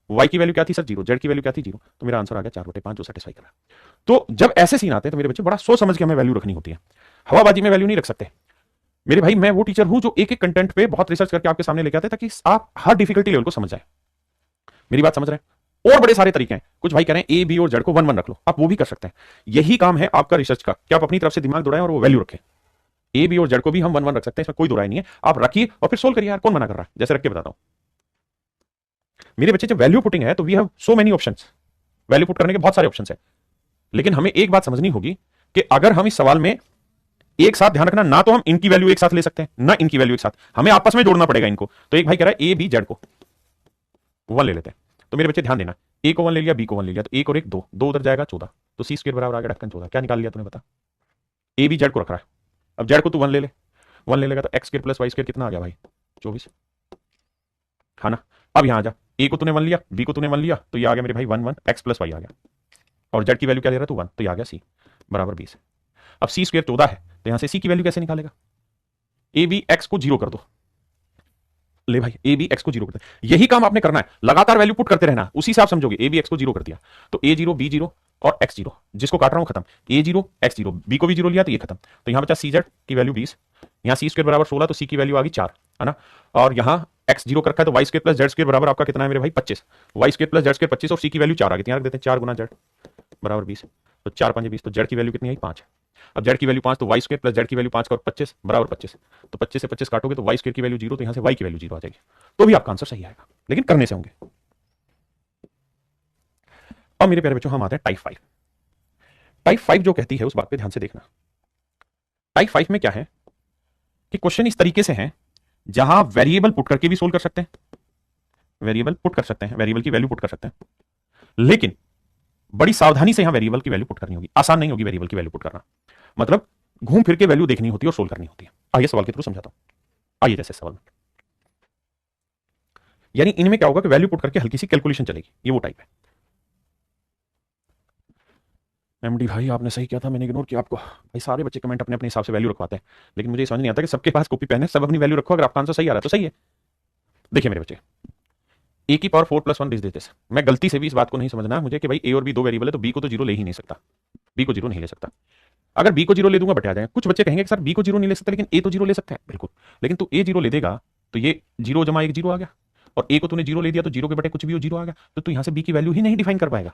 [SPEAKER 1] वाई की वैल्यू क्या थी सर 0, जेड की वैल्यू क्या थी 0, तो मेरा आंसर आ गया 4/5 जो सेटिस्फाई कर रहा है। तो जब ऐसे सीन आते हैं तो मेरे बच्चे बड़ा सोच समझ के हमें वैल्यू रखनी होती है, हवाबाजी में वैल्यू नहीं रख सकते। मेरे भाई मैं वो टीचर हूं जो एक एक कंटेंट पे बहुत रिसर्च करके आपके सामने लेके आते हैं ताकि आप हर डिफिकल्टी लेवल को समझ जाए। मेरी बात समझ रहे हैं? और बड़े सारे तरीके हैं, कुछ भाई कह रहे हैं ए बी और जेड को 1 1 रख लो, आप वो भी कर सकते हैं। यही काम है आपका रिसर्च का कि आप अपनी तरफ से दिमाग दौड़ाएं और वो वैल्यू रखें। ए बी और जेड को भी हम 1 1 रख सकते हैं, इसमें कोई दो राय नहीं है, आप रखिए और फिर सोल्व करिए यार, कौन मना कर रहा है। जैसे रख के बताता हूं मेरे बच्चे, जब वैल्यू पुटिंग है तो we have so many options, value put करने के बहुत सारे ऑप्शंस है। लेकिन हमें एक बात समझनी होगी कि अगर हम इस सवाल में एक साथ, ध्यान रखना, ना तो हम इनकी वैल्यू एक साथ ले सकते हैं ना इनकी वैल्यू एक साथ, हमें आपस में जोड़ना पड़ेगा इनको। तो एक भाई कह रहा है ए बी जेड को 1 ले लेते हैं, तो मेरे बच्चे ध्यान देना, ए को 1 ले लिया, बी को 1 ले लिया, तो एक और एक 2, 2 उधर जाएगा 14, तो सी स्क्वायर बराबर आ गया ढक्कन 14। क्या निकाल लिया तूने बता, ए बी जेड को रख रहा है, अब जेड को तू 1 ले ले, 1 ले लेगा तो X square plus Y square कितना आ गया भाई 24, हाँ ना। अब यहां आ जा, ए को तूने 1 लिया, बी को तूने 1 लिया, तो ये आ गया मेरे भाई 1 1 एक्स प्लस वाई आ गया, और जेड की वैल्यू क्या ले रहा है तू 1, तो ये आ गया सी बराबर 20। अब सी स्क्वायर 14 है, तो यहां से सी की वैल्यू कैसे निकालेगा, ए बी एक्स को 0 कर दो, ले भाई ए बी एक्स को 0 कर दे, यही काम आपने करना है, लगातार वैल्यू पुट करते रहना, उसी से आप समझोगे। ए बी एक्स को 0 कर दिया तो ए 0 बी 0 और एक्स 0, जिसको काट रहा हूं खत्म, ए 0 एक्स 0, बी को भी 0 लिया तो ये खत्म, तो यहां बचा सी जेड की वैल्यू 20, यहां सी स्क्वायर बराबर 16, तो सी की वैल्यू आ गई 4, है ना। और यहां एक्स 0 कर रखा है तो Y square plus Z square बराबर आपका कितना है मेरे भाई 25, Y square plus Z square 25 और सी की वैल्यू 4 आ गई, यहां रख देते हैं 4 गुना जेड बराबर 20, तो 4 5 20, तो जेड की वैल्यू कितनी आई 5। अब जेड की वैल्यू 5, तो वाई स्क्वायर प्लस जेड की वैल्यू 5 का और 25 बराबर 25, तो 25 से 25 काटोगे तो वाई स्क्वायर की वैल्यू 0, तो यहां से वाई की वैल्यू 0 आ जाएगी, तो भी आपका आंसर सही आएगा, लेकिन करने से होंगे। अब मेरे प्यारे बच्चों हम आते हैं टाइप 5। टाइप 5 जो कहती है उस बात पे ध्यान से देखना। टाइप 5 में क्या है कि क्वेश्चन इस तरीके से हैं जहां वेरिएबल पुट करके भी सोल्व कर सकते हैं, वेरिएबल पुट कर सकते हैं, वेरिएबल की वैल्यू पुट कर सकते हैं, लेकिन बड़ी सावधानी से यहां वेरिएबल की वैल्यू पुट करनी होगी, आसान नहीं होगी वेरिएबल की वैल्यू पुट करना, मतलब घूम फिर के वैल्यू देखनी होती है और सोल्व करनी होती है। आइए सवाल के थ्रू समझाता हूं, आइए जैसे सवाल में, यानी इनमें क्या होगा कि वैल्यू पुट करके हल्की सी कैलकुलेशन चलेगी, ये वो टाइप है। एमडी भाई आपने सही किया था, मैंने इग्नोर किया आपको। भाई सारे बच्चे कमेंट अपने अपने हिसाब से वैल्यू रखवाते हैं, लेकिन मुझे समझ नहीं आता कि सबके पास कॉपी पेन है, सब अपनी वैल्यू रखो, अगर आपका आंसर सही आ रहा है तो सही है। देखिए मेरे बच्चे, ए की पावर 4 + 1 दिस दिस, मैं गलती से भी इस बात को नहीं समझना मुझे कि भाई ए और बी दो वेरिएबल है तो बी को तो 0 ले ही नहीं सकता, बी को 0 नहीं ले सकता। अगर बी को 0 ले दूंगा बटे आ जाएगा। कुछ बच्चे कहेंगे सर बी को 0 नहीं ले सकते लेकिन ए तो 0 ले सकते हैं, बिल्कुल, लेकिन तू ए 0 ले देगा तो ये 0 + 1 0 आ गया, और ए को तूने 0 ले दिया तो 0 के बटे कुछ भी हो 0 आ गया, तो तू यहां से बी की वैल्यू ही नहीं डिफाइन कर पाएगा,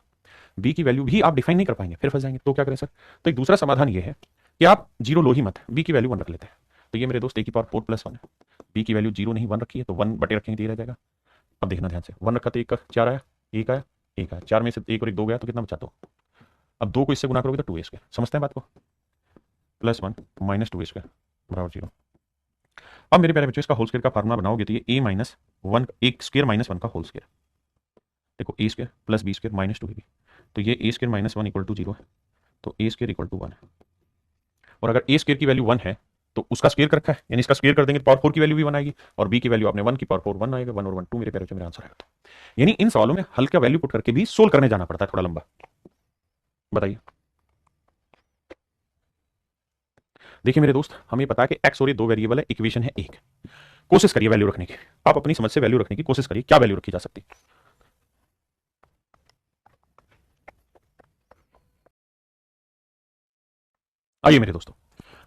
[SPEAKER 1] बी की वैल्यू भी आप डिफाइन नहीं कर पाएंगे, फिर फंस जाएंगे। तो क्या करें सर, तो एक दूसरा समाधान ये है कि आप 0 लो ही मत, बी की वैल्यू 1 रख लेते हैं। तो ये मेरे दोस्त ए की पावर 4 + 1 है, बी की वैल्यू 0 नहीं 1 रखी है तो 1 बटे रखेंगे तो ये रह जाएगा। अब देखना ध्यान से, 1 रखा तो 1 का 4 आया, 1 आया, 1 आया, 4 में से 1 और 1 2 गया तो कितना बचा 2। अब 2 को इससे गुना करोगे तो 2a स्क्वायर, समझते हैं बात को, +1 - 2a स्क्वायर बराबर 0। अब मेरे प्यारे बच्चों इसका होल स्क्वायर का फार्मूला बनाओगे तो ये a - 1 एक स्क्वायर - 1 का होल स्क्वायर, देखो a square plus b square minus 2ab, तो ये a स्क्वायर - 1 = 0 है, तो a स्क्वायर = 1 है, और अगर a स्क्वायर की वैल्यू 1 है तो उसका स्क्वायर कर रखा है, यानी इसका स्क्वायर कर देंगे तो पावर 4 की वैल्यू भी 1 आएगी, और b की वैल्यू आपने 1 की पावर 4 1 आएगा, 1 और 1 2 मेरे प्यारे बच्चों मेरा आंसर आएगा। यानी इन सवालों में हल्का वैल्यू पुट करके भी सोल्व करने जाना पड़ता है, थोड़ा लंबा। बताइए, देखिए मेरे दोस्त, हमें पता है कि x और ये दो वेरिएबल है, इक्वेशन है एक, कोशिश करिए वैल्यू रखने की, आप अपनी समझ से वैल्यू रखने की कोशिश करिए, क्या वैल्यू रखी जा सकती है। आइए मेरे दोस्तों,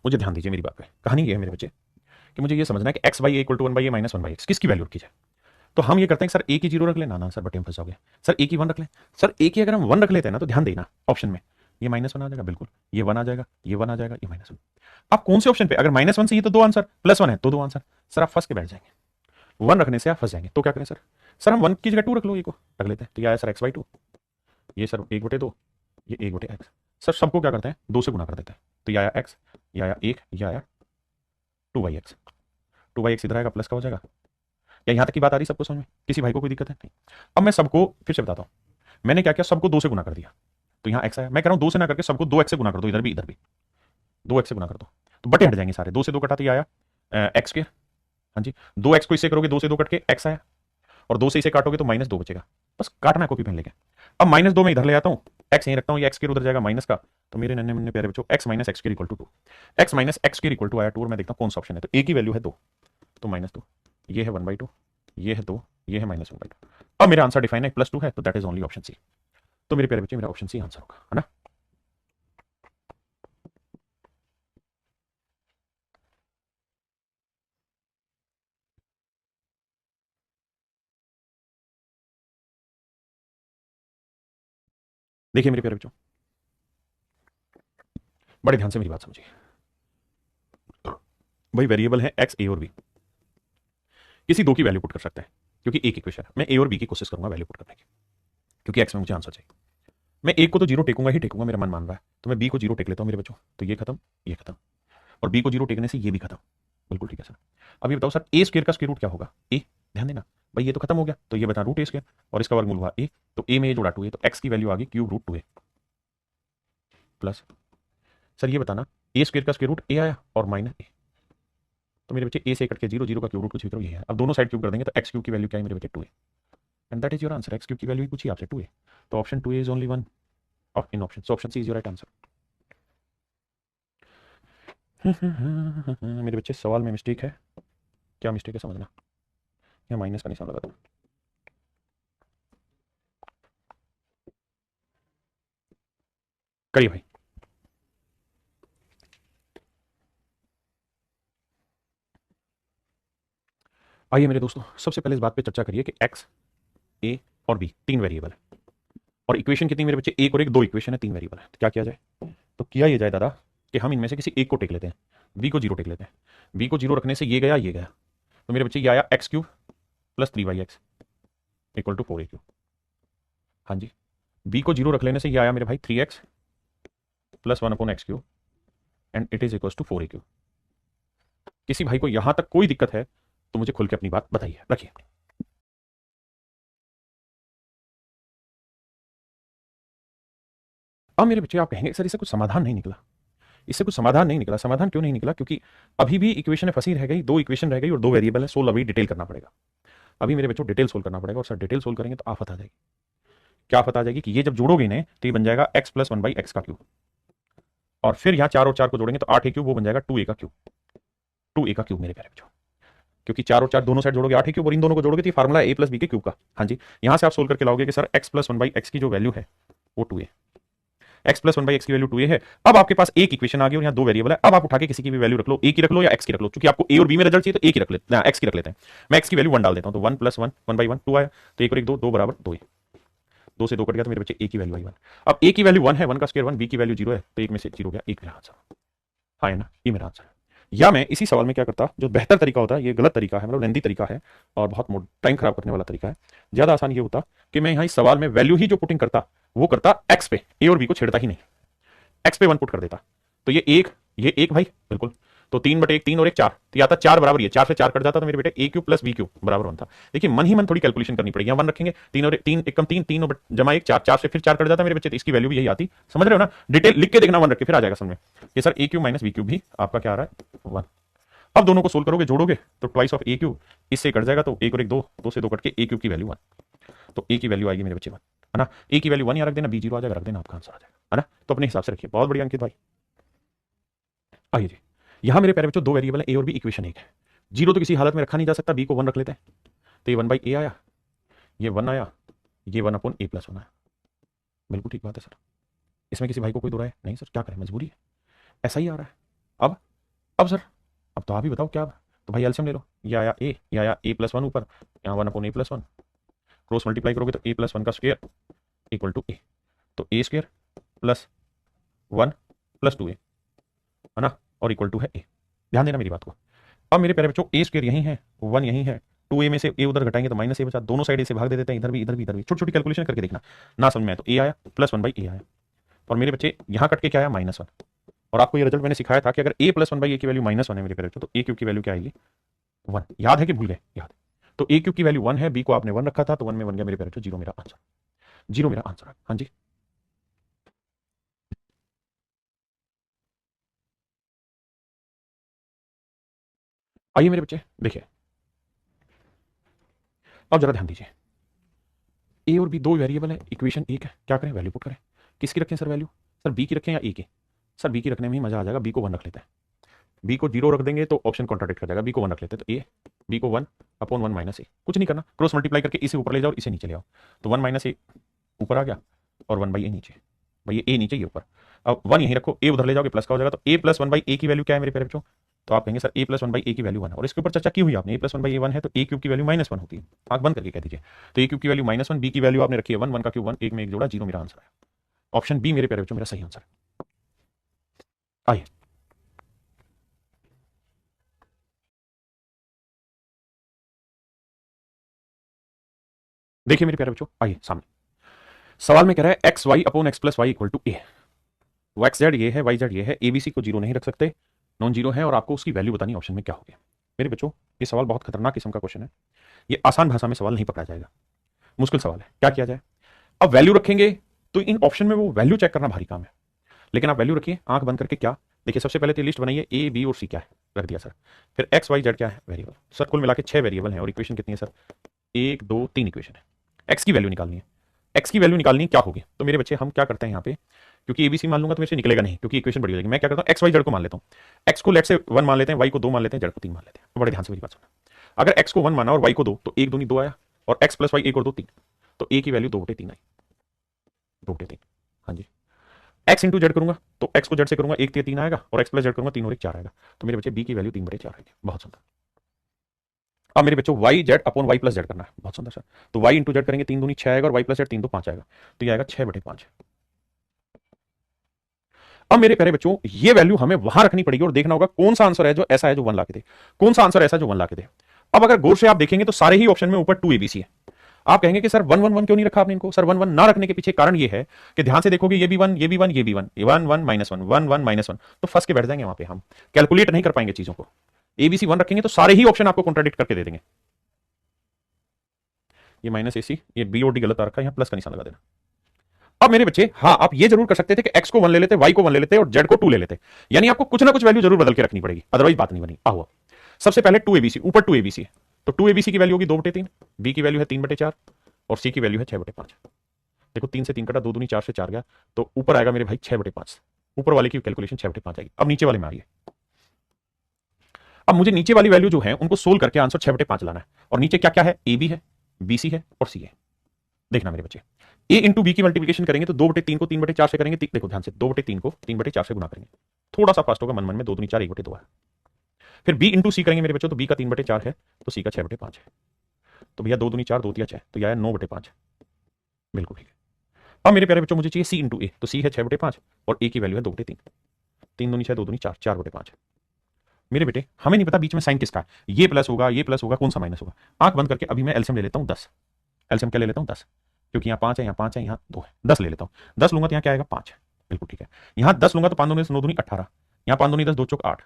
[SPEAKER 1] मुझे ध्यान दीजिए मेरी बात पे, कहानी ये है मेरे बच्चे कि मुझे ये समझना है कि x/a = 1/a - 1/x किसकी वैल्यू रखी जाए। तो हम ये करते हैं सर a की 0 रख लें, ना सर बटे में फंस जाओगे, सर a की 1 रख लें, सर a की अगर हम 1 रख लेते हैं ना तो ध्यान देना ऑप्शन में ये -1 आ जाएगा, बिल्कुल ये 1 आ जाएगा, ये 1 आ जाएगा, ये -1। आप कौन से ऑप्शन पे, अगर -1 से ही तो 2 आंसर, +1 है तो 2 आंसर, सर आप फंस के बैठ जाएंगे, 1 रखने से आप फंस जाएंगे। तो क्या करें सर हम 1 की जगह 2 रख लो, ये को रख लेते हैं, तो ये आया सर x/2, ये सर 1/2, ये 1/x, सर सबको क्या करते हैं 2 से गुना कर देते हैं, तो ये आया x, ये आया 1, ये आया 2/x, 2/x इधर आएगा, प्लस का हो जाएगा। या यहां तक की बात आ रही सबको समझ में, किसी भाई को कोई दिक्कत है नहीं। अब मैं सबको फिर से बताता हूं, मैंने क्या किया, सबको 2 से गुना कर दिया, तो यहाँ x आया, मैं कह रहा हूं 2 से ना करके सबको 2x से गुना कर दो, इधर भी 2x से गुना कर दो, तो बटे हट जाएंगे सारे, 2 से 2 कटा तो ये आया x स्क्वायर, हाँ जी, 2x को इससे करोगे 2 से 2 कट के x आया, और 2 से इसे काटोगे तो -2 बचेगा, बस काटना है कॉपी पेन लेके। अब -2 में इधर ले आता हूँ, x यहीं रखता हूँ, ये x स्क्वायर उधर जाएगा माइनस का, तो मेरे नन्हे मुन्ने प्यारे बच्चों x माइनस एक्स के equal to 2, x minus x के इक्वल टू आया 2 और मैं देखता हूँ कौन सा ऑप्शन है। तो a की वैल्यू है 2, तो -2, ये है 1/2, ये है 2, ये है -1/2। अब मेरा आंसर डिफाइन है +2 है, तो that is only option C. तो मेरे प्यारे बच्चे मेरा ऑप्शन सी आंसर होगा, है ना। देखिए मेरे प्यारे बच्चों, बड़े ध्यान से मेरी बात समझिए। वही वेरिएबल है एक्स, ए और बी, किसी दो की वैल्यू पुट कर सकते हैं, क्योंकि एक इक्वेशन है। मैं ए और बी की कोशिश करूंगा वैल्यू पुट करने की, क्योंकि एक्स में मुझे आंसर चाहिए। मैं एक को तो जीरो टेकूंगा ही टेकूंगा, मेरा मन मान रहा है, तो मैं बी को जीरो टेक लेता हूं मेरे बच्चों। तो ये खत्म, ये खत्म, और बी को जीरो टेकने से ये भी खत्म। बिल्कुल ठीक है सर। अब ये बताओ सर, ए स्क्वायर का स्क्वायर रूट क्या होगा? ए, ध्यान देना भाई, ये तो खत्म हो गया, तो ये बता रूट ए स्क्वायर, और इसका वर्गमूल हुआ ए, तो ए में ये जोड़ा 2a, तो एक्स की वैल्यू आ गई cube root 2a plus. Sir ये बताना, ए स्क्वायर का स्क्वायर रूट ए आया और माइनस ए, तो मेरे बच्चे ए से कट के जीरो, जीरो का क्यूब रूट कुछ भी करो, ये है। अब दोनों साइड क्यूब कर देंगे, तो एक्स क्यूब की वैल्यू क्या है मेरे बच्चे? 2a, and that is your answer. X cube की वैल्यू ही पूछी आपसे 2a, तो option 2a is only one of in option, so option C is your right answer. मेरे बच्चे सवाल में मिस्टेक है, क्या मिस्टेक है समझना, यहाँ माइनस का निशान लगा दो। करिए भाई। आइए मेरे दोस्तों, सबसे पहले इस बात पे चर्चा करिए कि एक्स, ए और बी तीन वेरिएबल है, और इक्वेशन कितनी मेरे बच्चे? एक और एक, दो इक्वेशन है, तीन वेरिएबल है। तो क्या किया जाए? तो किया ये जाए दादा कि हम इनमें से किसी एक को टेक लेते हैं, बी को जीरो टेक लेते हैं। बी को जीरो रखने से ये गया, ये गया, तो मेरे बच्चे ये आया x cube plus 3y(x) equal to 4a³। हाँ जी, बी को जीरो रख लेने से ये आया मेरे भाई 3x plus 1/x³ and it is equal to 4a³। किसी भाई को यहां तक कोई दिक्कत है तो मुझे खुल के अपनी बात बताइए, रखिए। अब मेरे बच्चे आप कहेंगे सर इससे कुछ समाधान नहीं निकला, इससे कुछ समाधान नहीं निकला। समाधान क्यों नहीं निकला? क्योंकि अभी भी इक्वेशन फंसी रह गई, दो इक्वेशन रह गई और दो वेरिएबल है। सोल्व अभी डिटेल करना पड़ेगा, अभी मेरे बच्चों डिटेल सोल्व करना पड़ेगा, और सर डिटेल सोल्व करेंगे तो आफत आ जाएगी। क्या आफत आ जाएगी कि ये जब जोड़ोगे इन्हें तो ये बन जाएगा x प्लस 1/x का क्यूब, और फिर यहाँ 4 और 4 को जोड़ेंगे तो 8a क्यूब, वो बन जाएगा 2a का क्यूब। 2a का क्यूब मेरे प्यारे बच्चों, क्योंकि 4 और 4 दोनों साइड जोड़ोगे 8a क्यूब, और इन दोनों को जोड़ोगे तो फार्मूला a प्लस बी के क्यूब का। हाँ जी, यहां से आप सोल्व करके लाओगे कि सर x प्लस 1/x की जो वैल्यू है वो 2a, x प्लस 1/x की वैल्यू 2a है। अब आपके पास एक इक्वेशन आ गई और यहाँ दो वेरिएबल है। अब आप उठा के किसी की भी वैल्यू रख लो, a की रख लो या x की रख लो, क्योंकि आपको a और b में रिजल्ट चाहिए तो a की रख लेते हैं, x की रख लेते हैं। मैं x की वैल्यू 1 डाल देता हूं, तो 1 प्लस 1 1/1 2 आया, तो 1 और 1 2, 2 बराबर 2, 2 से 2 कट गया, तो मेरे बच्चे a की वैल्यू आई 1। अब a की वैल्यू 1 है, 1 का स्क्वायर 1, b की वैल्यू 0 है, तो एक में से 0 गया, एक मेरा आंसर। हाँ है ना, ये मेरा आंसर है। या मैं इसी सवाल में क्या करता, जो बेहतर तरीका होता है, ये गलत तरीका है, मतलब लेंदी तरीका है और बहुत टाइम खराब करने वाला तरीका है। ज्यादा आसान ये होता कि मैं यहाँ इस सवाल में वैल्यू ही जो पुटिंग करता वो करता एक्स पे, ए और बी को छेड़ता ही नहीं, एक्स पे 1 पुट कर देता। तो ये एक भाई बिल्कुल, तो 3/1, 3 और 1 4, तो या था 4 बराबर, ये 4 से 4 कट जाता, तो मेरे बेटे a cube plus b cube बराबर 1 था। देखिए मन ही मन थोड़ी कैलकुलेशन करनी पड़ेगी, यहाँ 1 रखेंगे, 3 और 3 1 कम 3, 3 जमा 1 4, 4 से फिर 4 कट जाता मेरे बच्चे, तो इसकी वैल्यू भी यही आती। समझ रहे हो ना? डिटेल लिख के देखना, 1 रख के फिर आ जाएगा समझ में। ये sir a cube minus b cube भी आपका क्या आ रहा है 1। अब दोनों को सोल्व करोगे, जोड़ोगे तो ट्वाइस ऑफ a क्यूब, इससे कट जाएगा, तो 1 और 1 2, 2 से 2 कट के a क्यूब की वैल्यू 1, तो a की वैल्यू आएगी मेरे बच्चे 1, है ना। a की वैल्यू 1 यहाँ रख देना, b 0 आ जाएगा, रख देना, आपका आंसर आ जाएगा, है ना। तो अपने हिसाब से रखिए। बहुत बढ़िया अंकित भाई। आइए जी, यहां मेरे प्यारे बच्चों दो वेरिएबल है, ए और बी, इक्वेशन एक है। जीरो तो किसी हालत में रखा नहीं जा सकता, बी को 1 रख लेते हैं, तो ये 1/a आया, ये 1 आया, ये 1/a+1 आया। बिल्कुल ठीक बात है सर, इसमें किसी भाई को कोई दो राय नहीं सर, क्या करें, मजबूरी है, ऐसा ही आ रहा है। अब सर, अब तो आप ही बताओ क्या। तो भाई एलसीएम ले लो, ये आया a, ये आया a+1 ऊपर, यहाँ 1/a+1, क्रॉस मल्टीप्लाई करोगे तो a+1 का स्क्वायर इक्वल टू a, तो a square plus 1 plus 2a, है ना, और इक्वल टू है a। ध्यान देना मेरी बात को। अब मेरे प्यारे बच्चों a स्क्वायर यहीं है, 1 यहीं है, 2a में से a उधर घटाएंगे तो -a बचा, दोनों साइड से भाग दे देते हैं, इधर भी इधर भी इधर भी, छोटी छोटी कैलकुलेशन करके देखना, ना समझ में आए तो a आया प्लस 1/a आया, और मेरे बच्चे यहाँ कट के क्या आया -1। और आपको ये रिजल्ट मैंने सिखाया था कि अगर a प्लस 1/a की वैल्यू -1 है मेरे प्यारे बच्चों, तो a क्यूब की वैल्यू क्या आएगी 1। याद है कि भूल गए? याद। तो a क्यूब की वैल्यू 1 है, b को आपने 1 रखा था, तो 1 में 1 गया मेरे प्यारे बच्चों, 0 मेरा आंसर, 0 मेरा आंसर। हाँ जी, आइए मेरे बच्चे देखिए, अब जरा ध्यान दीजिए। ए और बी दो वेरिएबल है, इक्वेशन एक है, क्या करें, वैल्यू पुट करें। किसकी रखें सर वैल्यू? सर बी की रखें या ए की? सर बी की रखने में ही मजा आ जाएगा, बी को 1 रख लेते हैं। बी को 0 रख देंगे तो ऑप्शन कॉन्ट्राडिक्ट कर जाएगा, बी को 1 रख लेते हैं तो ए, बी को 1/1 माइनस ए, कुछ नहीं करना, क्रॉस मल्टीप्लाई करके इसे ऊपर ले जाओ और इसे नीचे ले आओ, तो 1 माइनस ए ऊपर आ गया और 1/a नीचे, भाई ए नीचे ये ऊपर। अब 1 यहीं रखो, ए उधर ले जाओगे प्लस का हो जाएगा, तो ए प्लस 1/a की वैल्यू क्या है मेरे प्यारे बच्चों? तो आप कहेंगे सर ए प्लस 1/a की वैल्यू 1 है, और इसके ऊपर चर्चा की हुई आपने, ए प्लस 1/a 1 है तो ए क्यूब की वैल्यू -1 होती है, आंख बंद करके कह दीजिए। तो ए क्यूब की वैल्यू -1, बी की वैल्यू आपने रखी है 1, 1 का क्यूब 1, एक में एक जोड़ा 0, मेरा आंसर है ऑप्शन बी मेरे प्यारे बच्चों, मेरा सही आंसर है। आइए देखिए मेरे प्यारे बच्चों, आइए सामने सवाल में कह रहा है x y upon x plus y equal to a. X z ये है, वाई जेड ये है, एबीसी को 0 नहीं रख सकते, नॉन जीरो है, और आपको उसकी वैल्यू बतानी ऑप्शन में क्या हो गया। मेरे बच्चों ये सवाल बहुत खतरनाक किस्म का क्वेश्चन है, ये आसान भाषा में सवाल नहीं पकड़ा जाएगा, मुश्किल सवाल है। क्या किया जाए, अब वैल्यू रखेंगे तो इन ऑप्शन में वो वैल्यू चेक करना भारी काम है, लेकिन आप वैल्यू रखिए आंख बंद करके। क्या देखिए, सबसे पहले तो लिस्ट बनाइए, ए बी और सी क्या है, रख दिया सर। फिर एक्स वाई जेड क्या है, वेरिएबल। सर कुल मिला के 6 वेरिएबल हैं, और इक्वेशन कितनी है सर, 1 2 3 इक्वेशन है। एक्स की वैल्यू निकालनी है, एक्स की वैल्यू निकालनी क्या होगी, तो मेरे बच्चे हम क्या करते हैं यहाँ पे, क्योंकि एबीसी मान लूंगा तो मेरे से निकलेगा नहीं, क्योंकि इक्वेशन बड़ी हो जाएगी। मैं क्या करता हूँ, एक्स वाई जेड को मान लेता हूँ, एक्स को लेट से 1 मान लेते हैं, वाई को 2 मान लेते हैं, जेड को 3 मान लेते हैं। तो बड़े ध्यान से मेरी बात सुना, अगर एक्स को 1 माना और वाई को 2, तो 1 दूनी 2 आया, और एक्स प्लस वाई 1 और 2 3, तो ए की वैल्यू 2/3 आई, 2/3। हाँ जी, एक्स इंटू जेड करूंगा तो एक्स को जेड से करूंगा 1 3 आएगा, और एक्स प्लस जेड करूंगा 3 और 1 4 आएगा, तो मेरे बच्चे बी की वैल्यू 3/4 आएगी। बहुत सुंदर। अब मेरे बच्चों y z upon y plus z करना है, बहुत सुंदर सर। तो वाई इंटू जेड करेंगे, 3 दूनी 6 आएगा, और वाई प्लस जेड 3 2 5 आएगा, तो ये आएगा 6/5। अब मेरे प्यारे बच्चों ये वैल्यू हमें वहां रखनी पड़ेगी, और देखना होगा कौन सा आंसर है जो ऐसा है जो 1 ला के दे, कौन सा आंसर ऐसा जो 1 ला के दे। अब अगर गौर से आप देखेंगे तो सारे ही ऑप्शन में ऊपर 2 एबीसी है। आप कहेंगे कि सर 1 1 1 क्यों नहीं रखा आपने इनको, सर 1 1 ना रखने के पीछे कारण ये है कि ध्यान से देखोगे, ये भी 1 ये भी 1 ये भी 1, 1 1 -1 1 1 -1, तो फंस के बैठ जाएंगे वहां पे, हम कैलकुलेट नहीं कर पाएंगे चीजों को। एबीसी 1 रखेंगे तो सारे ही ऑप्शन आपको कॉन्ट्राडिक्ट करके दे देंगे। ये माइनस एसी, ये बी और डी गलत आ रखा है, यहाँ प्लस का निशान लगा देना। अब मेरे बच्चे हाँ, आप ये जरूर कर सकते थे कि एक्स को 1 ले लेते, वाई को 1 ले लेते और जेड को 2 ले लेते, यानी आपको कुछ ना कुछ वैल्यू जरूर बदल के रखनी पड़ेगी, अदरवाइज बात नहीं बनी। आओ सबसे पहले 2 एबीसी, ऊपर 2 एबीसी है, तो 2 एबीसी की वैल्यू होगी 2/3, बी की वैल्यू है 3/4, और सी की वैल्यू है 6/5। देखो 3 से 3 कटा, 2 दूनी 4 से 4 गया, तो ऊपर आएगा मेरे भाई 6/5, ऊपर वाले की कैलकुलेशन 6/5 आएगी। अब नीचे वाले में आइए, अब मुझे नीचे वाली वैल्यू जो है उनको सोल्व करके आंसर 6/5 लाना है, और नीचे क्या क्या है, ए बी है, बी सी है और सी है। देखना मेरे बच्चे, ए इंटू बी की मल्टीप्लिकेशन करेंगे तो 2/3 को 3/4 से करेंगे, देखो ध्यान से, 2/3 को 3/4 से गुना करेंगे, थोड़ा सा फास्ट होगा, मन मन में 2 दूनी 4 1/2 है। फिर बी इंटू सी करेंगे मेरे बच्चों, तो बी का 3/4 है तो सी का 6/5 है, तो भैया 2 दूनी 4 2 3 6, तो यह है 9/5, बिल्कुल ठीक है। अब मेरे प्यारे बच्चों मुझे चाहिए सी इंटू ए, तो सी है 6/5 और ए की वैल्यू है 2/3, 3 दूनी 6 2 दूनी 4 4/5। मेरे बेटे हमें नहीं पता बीच में साइन किसका है, ये प्लस होगा ये प्लस होगा, कौन सा माइनस होगा। आंख बंद करके अभी मैं एलसीएम ले लेता हूं 10, एलसीएम क्या ले लेता हूं 10, क्योंकि यहाँ 5 है, यहाँ 5 है, यहाँ 2 है, 10 ले लेता हूँ। 10 लूंगा तो यहाँ क्या आएगा 5, बिल्कुल ठीक है। यहाँ 10 लूंगा तो 5 दूनी 9 दूनी 18, यहाँ 5 दूनी 10 2 चौक 8।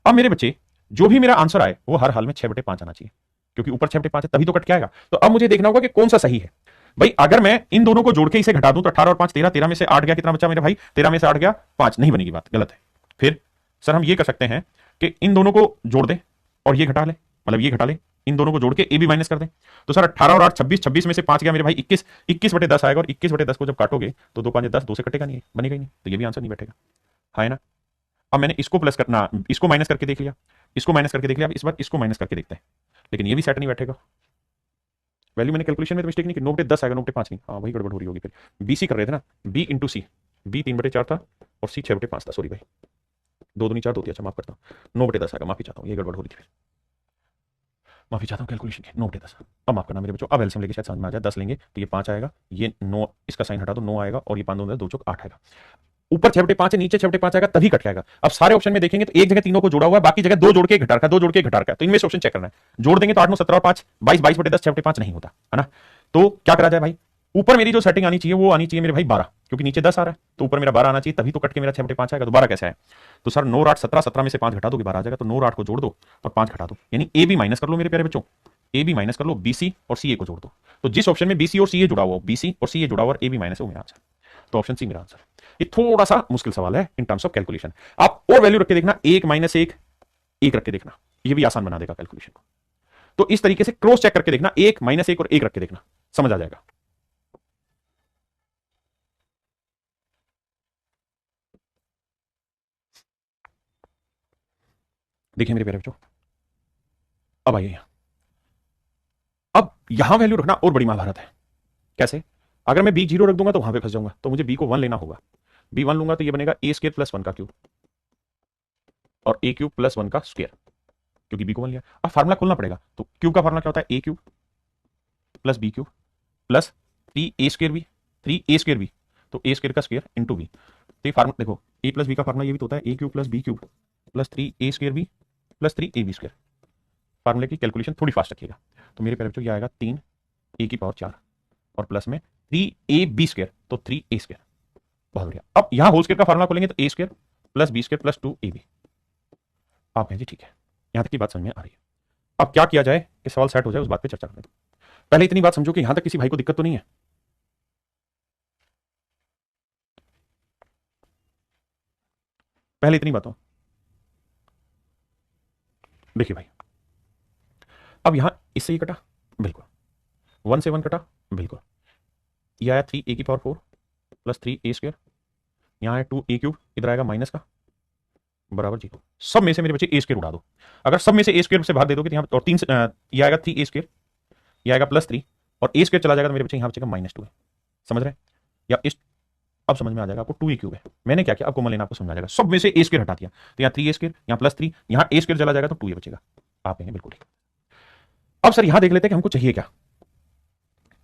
[SPEAKER 1] अब मेरे बच्चे जो भी मेरा आंसर आए वो हर हाल में 6/5 आना चाहिए, क्योंकि ऊपर 6/5 है तभी तो कट के आएगा। तो अब मुझे देखना होगा कि कौन सा सही है। भाई अगर मैं इन दोनों को जोड़ के इसे घटा दूं तो 18 और 5 13, 13 में से 8 गया, कितना बचा मेरे भाई, 13 में से 8 गया 5, नहीं बनेगी बात, गलत है। फिर सर हम ये कर सकते हैं कि इन दोनों को जोड़ दें और ये घटा ले, मतलब ये घटा ले, इन दोनों को जोड़ के ए भी माइनस कर दें, तो सर 18 और 8 26, 26 में से 5 गया मेरे भाई 21, 21/10 आएगा, और 21/10 को जब काटोगे तो 2 5 10, 2 से कटेगा नहीं, बनेगा ही नहीं, तो ये भी आंसर नहीं बैठेगा, है ना। अब मैंने इसको प्लस करना, इसको माइनस करके देख लिया, इसको माइनस करके देख लिया, अब इस बार इसको माइनस करके देखते हैं, लेकिन ये भी सेट नहीं बैठेगा। वैल्यू मैंने कैलकुलेशन में तो मिस्टेक नहीं की, 9/10 आएगा, 9/5 नहीं, हाँ वही गड़बड़ हो रही होगी। फिर बीसी कर रहे थे ना, बी इंटू सी, बी 3/4 था और सी 6/5 था, सॉरी भाई 2 दूनी 4 2 थी, अच्छा माफ करता हूँ, 9/10 आएगा, माफी चाहता हूँ, ये गड़बड़ हो रही थी, माफी चाहता हूँ कैलकुलेशन की, 9/10। अब माफ करना मेरे बच्चों, अब एलसीएम लेके शायद समझ में आ जाए, 10 लेंगे तो ये 5 आएगा, ये 9, इसका साइन हटा दो 9 आएगा, और ये 5 2 चौक 8 आएगा। ऊपर 6/5 है, नीचे 6/5 आएगा, तभी कट जाएगा। अब सारे ऑप्शन में देखेंगे तो एक जगह तीनों को जोड़ा हुआ है, बाकी जगह 2 जोड़ के घटा रखा, 2 जोड़ के घटा रखा है, तो इनमें से ऑप्शन चेक करना है। जोड़ देंगे तो 8 9 17 और 5 22, 22/10 6/5 नहीं होता है ना। तो क्या करा जाए भाई, ऊपर मेरी जो सेटिंग आनी चाहिए वो आनी चाहिए मेरे भाई 12, क्योंकि नीचे 10 आ रहा है, तो ऊपर मेरा 12 आना चाहिए, तभी तो कट के मेरा 6/5 आएगा। तो 12 कैसे आए, तो सर 9 8 17, 17 में से 5 घटा दोगे 12 आ जाएगा, तो 9 8 को जोड़ दो और 5 घटा दो, यानी ए भी माइनस कर लो मेरे प्यारे बच्चों, ए भी माइनस कर लो, बीसी और सी ए को जोड़ दो, तो जिस ऑप्शन में बीसी और सी ए जुड़ा हुआ, बीसी और सी ए जुड़ा हुआ और ए भी माइनस है, वो मेरा आंसर, तो ऑप्शन सी मेरा आंसर। ये थोड़ा सा मुश्किल सवाल है इन टर्म्स ऑफ कैलकुलेशन, आप और वैल्यू रख के देखना, 1 - 1 1 रख के देखना, ये भी आसान बना देगा कैलकुलेशन को। तो इस तरीके से क्रॉस चेक करके देखना, 1 - 1 और 1 रख के देखना, समझ आ जाएगा। देखिए मेरे प्यारे बच्चों, अब आइए यहां। अब यहां वैल्यू रखना और बड़ी महाभारत है। कैसे? अगर मैं बी जीरो रख दूंगा तो वहां पे फंस जाऊंगा, तो मुझे बी को 1 लेना होगा। बी 1 लूंगा तो ये बनेगा ए स्क्र प्लस 1 का क्यूब और ए क्यूब प्लस 1 का स्क्र, क्योंकि बी को 1 लिया। अब फार्मूला खोलना पड़ेगा, तो क्यूब का फार्मूला क्या होता है? A cube plus B cube plus 3 A square B, तो ए स्क्र का स्क्र इंटू बी। तो ये फार्मूला देखो, ए प्लस बी का फार्मूला ये भी तो होता है A cube plus B cube plus 3 A square B plus 3 A B square. फार्मूले की कैलकुलेशन थोड़ी फास्ट रखिएगा। तो मेरे प्यारे बच्चों ये आएगा 3 ए की पावर 4 और प्लस में 3 ए बी स्क्र, तो 3 ए स्क्र। बहुत बढ़िया। अब यहां होल स्क्र का फार्मूला खोलेंगे तो A square plus B square plus 2 A B. आप हैं जी, ठीक है, यहां तक की बात समझ में आ रही है। अब क्या किया जाए कि सवाल सेट हो जाए, उस बात पे चर्चा करें। पहले इतनी बात समझो कि यहां तक किसी भाई को दिक्कत तो नहीं है। पहले इतनी बातों, देखिए भाई, अब यहां इससे ये कटा, बिल्कुल 1 से 1 कटा, बिल्कुल। ये आया 3 ए की पावर 4 प्लस 3 ए स्क्र, यहाँ है 2 ए क्यूब, इधर आएगा माइनस का बराबर 0। सब में से मेरे बच्चे ए स्क्र उड़ा दो। अगर सब में से ए स्क्र से भाग दे दोगे तो यहाँ और 3 से ये आएगा 3 ए स्क्र, ये आएगा +3 और ए स्क्र चला जाएगा तो मेरे बच्चे यहाँ बचेगा -2 है। समझ रहे हैं? या इस, अब समझ में आ जाएगा आपको 2 ए क्यूब है। मैंने क्या किया, आपको लेना, आपको समझ आ जाएगा। सब में से ए स्क्र हटा दिया तो यहाँ 3 ए स्क्र, यहाँ +3, यहाँ ए स्क्र चला जाएगा तो 2 ए बचेगा। आप हैं बिल्कुल ठीक। अब सर यहां देख लेते हैं कि हमको चाहिए क्या।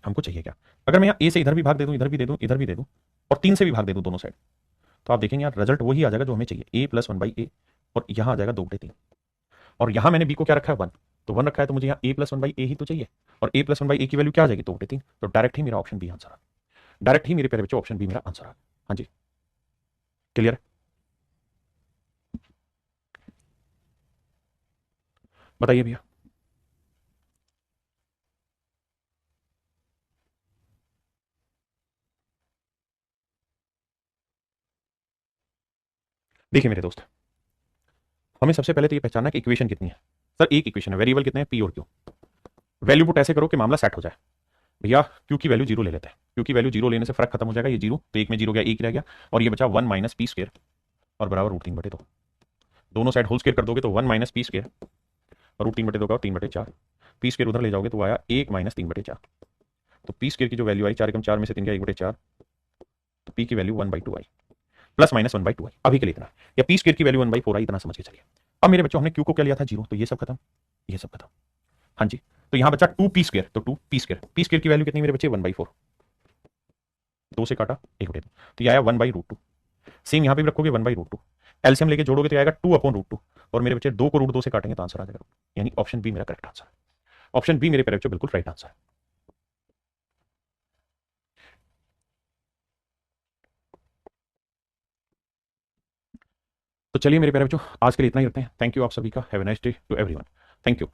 [SPEAKER 1] हमको चाहिए क्या? अगर मैं यहाँ ए से इधर भी भाग दे दूं, इधर भी दे दूं, इधर भी दे दूं और 3 से भी भाग दे दूं दोनों साइड, तो आप देखेंगे यार रिजल्ट वही आ जाएगा जो हमें चाहिए, a+1/a और यहां आ जाएगा 2/3। और यहां मैंने b को क्या रखा है 1, तो 1 रखा है, तो मुझे यहाँ a+1/a ही तो चाहिए और a+1/a की वैल्यू क्या आ जाएगी 2/3। तो डायरेक्ट ही मेरा ऑप्शन बी आंसर है। डायरेक्ट ही मेरे प्यारे बच्चों ऑप्शन बी मेरा आंसर है। हाँ जी, क्लियर है? बताइए भैया। देखिए मेरे दोस्त, हमें सबसे पहले तो ये पहचानना कि इक्वेशन कितनी है। सर एक इक्वेशन है, वेरिएबल कितने हैं, पी और क्यू। वैल्यू पुट ऐसे करो कि मामला सेट हो जाए। भैया क्यू की वैल्यू 0 ले लेते हैं, क्यू की वैल्यू 0 लेने से फर्क खत्म हो जाएगा। ये 0 तो एक में 0 गया, एक रह गया और ये बचा 1 माइनस पी स्क्र और बराबर √3/2। दोनों साइड होल स्क्र कर दोगे तो 1 माइनस पी स्क्र और √3/2 का 3/4। पी स्क्र उधर ले जाओगे तो आया 1 माइनस 3/4। तो पी स्क्र की जो वैल्यू आई 4 एकम 4 में से 3 गया 1/4, तो पी की वैल्यू 1/2 आई, प्लस माइनस 1/2 आई। अभी के लिए इतना, या पी स्क्र की वैल्यू 1/4 आई, इतना समझ के चलिए। अब मेरे बच्चों हमने क्यू को क्या लिया था 0, तो ये सब खत्म, ये सब खत्म। हाँ जी, तो यहां बचा 2p², तो 2p² की वैल्यू कितनी मेरे बच्चे 1/4, 2 से काटा 1/2, तो ये आया 1/√2। सेम यहां पे भी रखोगे 1/√2, एलसीएम लेके जोड़ोगे तो आएगा 2/√2 और मेरे बच्चे 2 को √2 से काटेंगे तो आंसर आ जाएगा, यानी ऑप्शन बी मेरा करेक्ट आंसर है। ऑप्शन बी मेरे प्यारे बच्चों बिल्कुल राइट आंसर है। तो चलिए मेरे प्यारे बच्चों आज के लिए इतना ही रखते हैं। थैंक यू आप सभी का, have a nice day to everyone. Thank you.